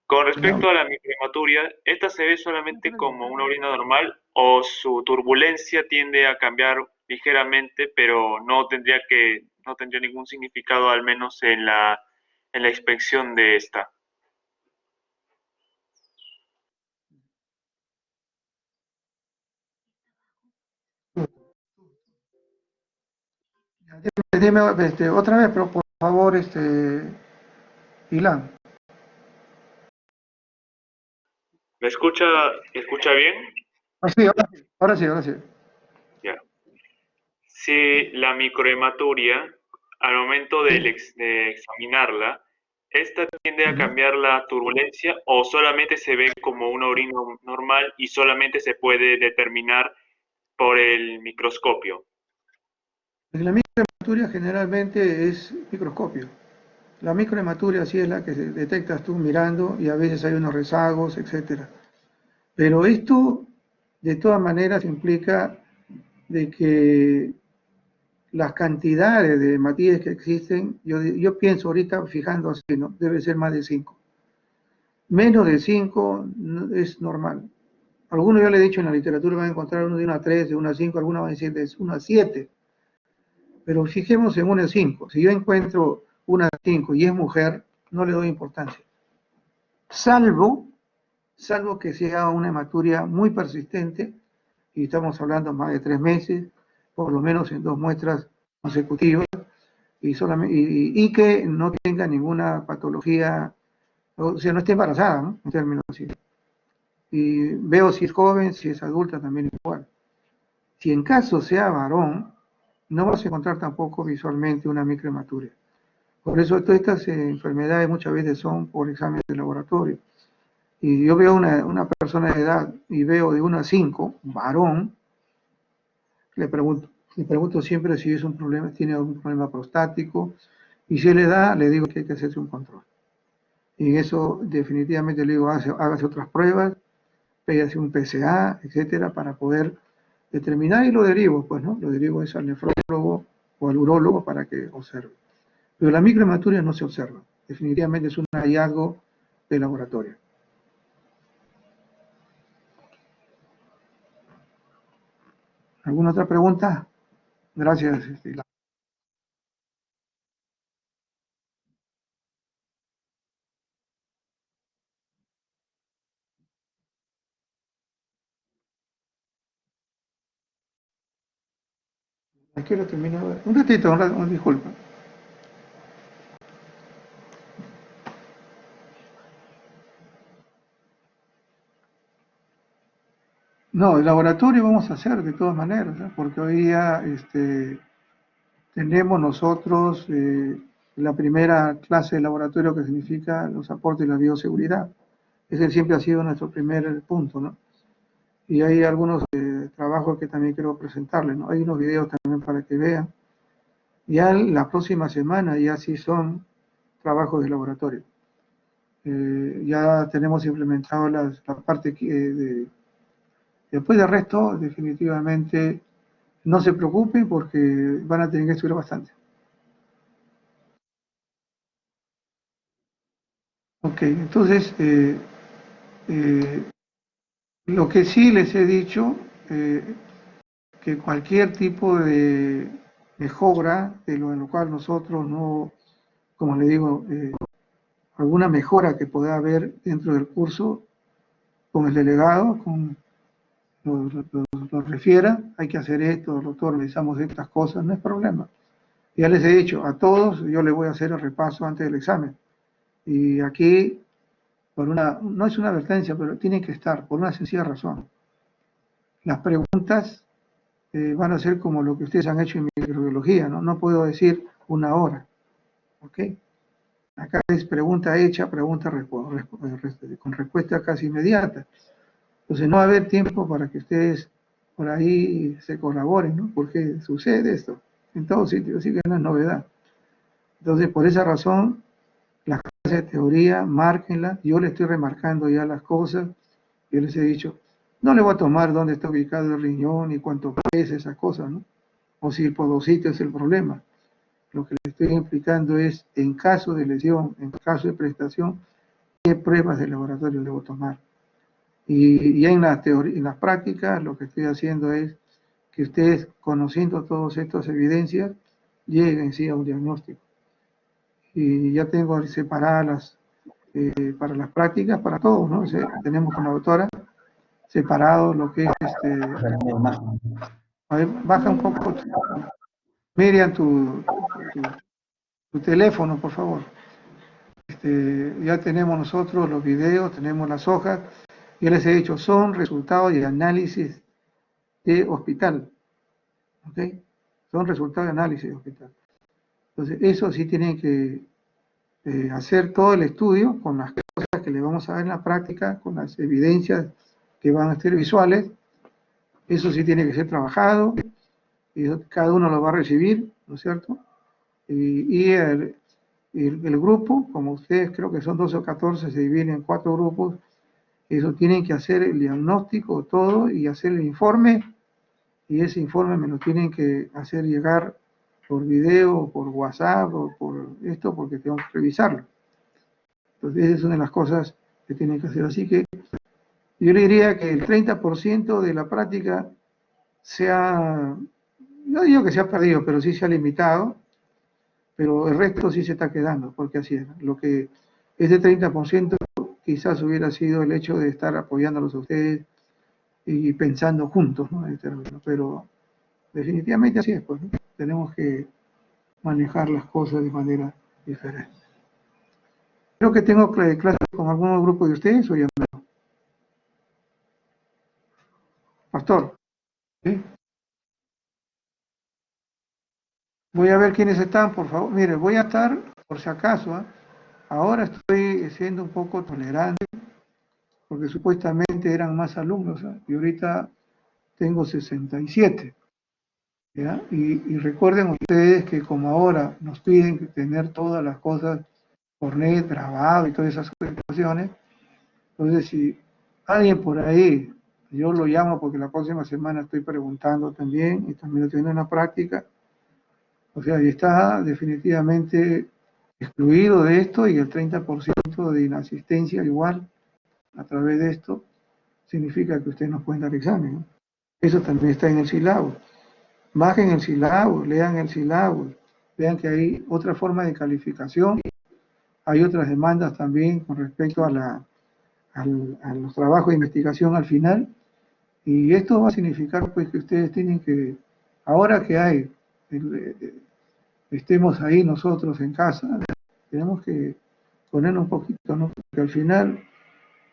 [SPEAKER 4] Con respecto a la microhematuria, ¿esta se ve solamente como una orina normal o su turbulencia tiende a cambiar ligeramente, pero no tendría ningún significado, al menos en la inspección de esta?
[SPEAKER 1] Dime, otra vez, pero por favor, Ilan.
[SPEAKER 4] ¿Me escucha bien?
[SPEAKER 1] Sí, ahora sí, ahora sí.
[SPEAKER 4] Ya. Si la microhematuria, al momento de examinarla, ¿esta tiende a cambiar la turbulencia o solamente se ve como una orina normal y solamente se puede determinar por el microscopio?
[SPEAKER 1] La microhematuria generalmente es microscopio. La microhematuria sí es la que detectas tú mirando y a veces hay unos rezagos, etcétera. Pero esto, de todas maneras, implica de que las cantidades de hematíes que existen, yo pienso ahorita, fijando así, ¿no? Debe ser más de 5. Menos de 5 es normal. Algunos yo le he dicho en la literatura van a encontrar uno de 1 a 3, de 1 a 5, algunos van a decir de 1 a 7. Pero fijemos en 1 a 5. Si yo encuentro 1 a 5 y es mujer, no le doy importancia. Salvo que sea una hematuria muy persistente, y estamos hablando más de 3 meses, por lo menos en 2 muestras consecutivas, y que no tenga ninguna patología, o sea, no esté embarazada, ¿no? En términos así. Y veo si es joven, si es adulta, también igual. Si en caso sea varón, no vas a encontrar tampoco visualmente una microhematuria. Por eso todas estas enfermedades muchas veces son por exámenes de laboratorio. Y yo veo una persona de edad y veo de 1 a 5, varón, le pregunto siempre si es un problema, tiene algún problema prostático, y si le da, le digo que hay que hacerse un control. Y eso definitivamente le digo, hágase otras pruebas, pídase un PSA, etcétera, para poder determinar y lo derivo, pues, ¿no? Lo derivo es al nefrólogo o al urólogo para que observe. Pero la microhematuria no se observa. Definitivamente es un hallazgo de laboratorio. ¿Alguna otra pregunta? Gracias. Quiero terminar. Un ratito, disculpa. No, el laboratorio vamos a hacer de todas maneras, ¿eh? Porque hoy día tenemos nosotros la primera clase de laboratorio que significa los aportes de la bioseguridad. Ese siempre ha sido nuestro primer punto, ¿no? Y hay algunos trabajos trabajo que también quiero presentarles, ¿no? Hay unos videos también para que vean. Ya la próxima semana ya sí son trabajos de laboratorio. Ya tenemos implementado la parte después del resto, definitivamente no se preocupen porque van a tener que estudiar bastante. Ok, entonces, lo que sí les he dicho, que cualquier tipo de mejora, en lo cual nosotros no, como le digo, alguna mejora que pueda haber dentro del curso, con el delegado, nos refiera, hay que hacer esto, doctor, revisamos estas cosas, no es problema. Ya les he dicho, a todos yo les voy a hacer el repaso antes del examen. Y aquí, no es una advertencia, pero tienen que estar, por una sencilla razón. Las preguntas van a ser como lo que ustedes han hecho en microbiología, ¿no? No puedo decir una hora, ¿ok? Acá es pregunta hecha, pregunta con respuesta casi inmediata. Entonces no va a haber tiempo para que ustedes por ahí se colaboren, ¿no? Porque sucede esto en todos sitios, así que no es novedad. Entonces, por esa razón, las clases de teoría, márquenlas. Yo les estoy remarcando ya las cosas. Yo les he dicho, no le voy a tomar dónde está ubicado el riñón y cuánto pesa esas cosas, ¿no? O si el podocito es el problema. Lo que les estoy explicando es, en caso de lesión, en caso de prestación, qué pruebas de laboratorio debo tomar. Y ya en las prácticas, lo que estoy haciendo es que ustedes, conociendo todas estas evidencias, lleguen sí a un diagnóstico. Y ya tengo separadas para las prácticas, para todos, ¿no? O sea, tenemos con la doctora separado lo que es A ver, baja un poco, Miriam, tu teléfono, por favor. Ya tenemos nosotros los videos, tenemos las hojas. Yo les he dicho, son resultados de análisis de hospital. ¿Ok? Son resultados de análisis de hospital. Entonces, eso sí tienen que hacer todo el estudio con las cosas que le vamos a dar en la práctica, con las evidencias que van a ser visuales. Eso sí tiene que ser trabajado y cada uno lo va a recibir, ¿no es cierto? Y el grupo, como ustedes creo que son 12 o 14, se dividen en 4 grupos. Eso tienen que hacer el diagnóstico, todo, y hacer el informe, y ese informe me lo tienen que hacer llegar por video, por WhatsApp, o por esto, porque tengo que revisarlo. Entonces, esa es una de las cosas que tienen que hacer. Así que yo le diría que el 30% de la práctica no digo que se ha perdido, pero sí se ha limitado, pero el resto sí se está quedando, porque así es. Lo que ese 30% quizás hubiera sido el hecho de estar apoyándolos a ustedes y pensando juntos, ¿no? En términos, pero definitivamente así es, pues, ¿no? Tenemos que manejar las cosas de manera diferente. Creo que tengo clases con algún grupo de ustedes o ya no. Pastor, ¿sí? Voy a ver quiénes están, por favor. Mire, voy a estar, por si acaso, ¿eh? Ahora estoy siendo un poco tolerante, porque supuestamente eran más alumnos, ¿eh? Y ahorita tengo 67. ¿Ya? Y recuerden ustedes que como ahora nos piden tener todas las cosas por net, grabado y todas esas situaciones, entonces si alguien por ahí, yo lo llamo porque la próxima semana estoy preguntando también, y también lo tengo en la práctica, o sea, y está definitivamente excluido de esto, y el 30% de inasistencia igual a través de esto, significa que ustedes no pueden dar examen, ¿no? Eso también está en el sílabo. Bajen el sílabo, lean el sílabo, vean que hay otra forma de calificación, hay otras demandas también con respecto a los trabajos de investigación al final, y esto va a significar pues que ustedes tienen que, ahora que estemos ahí nosotros en casa, tenemos que ponernos un poquito, ¿no? Porque al final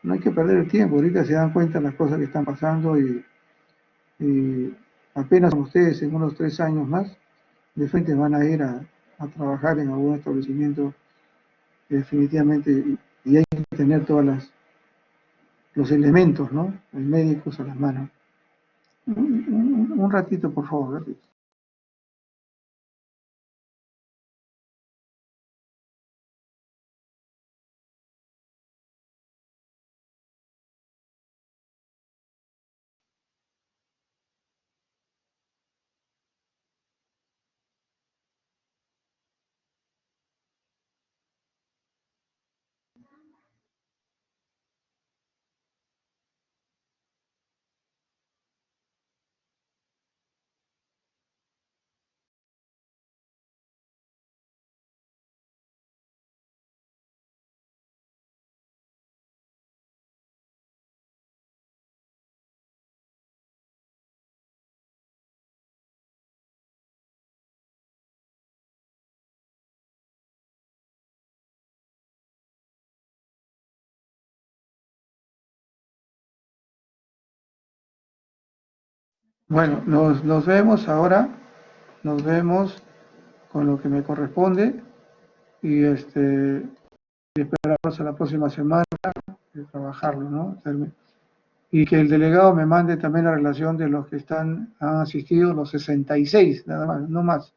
[SPEAKER 1] no hay que perder el tiempo, ahorita se dan cuenta de las cosas que están pasando y apenas ustedes en unos 3 años más, de frente van a ir a trabajar en algún establecimiento definitivamente, y hay que tener todos los elementos, ¿no? Médicos a las manos. Un un ratito, por favor, un ratito. Bueno, nos vemos ahora, nos vemos con lo que me corresponde y esperamos a la próxima semana de trabajarlo, ¿no? Y que el delegado me mande también la relación de los que han asistido, los 66, nada más, no más.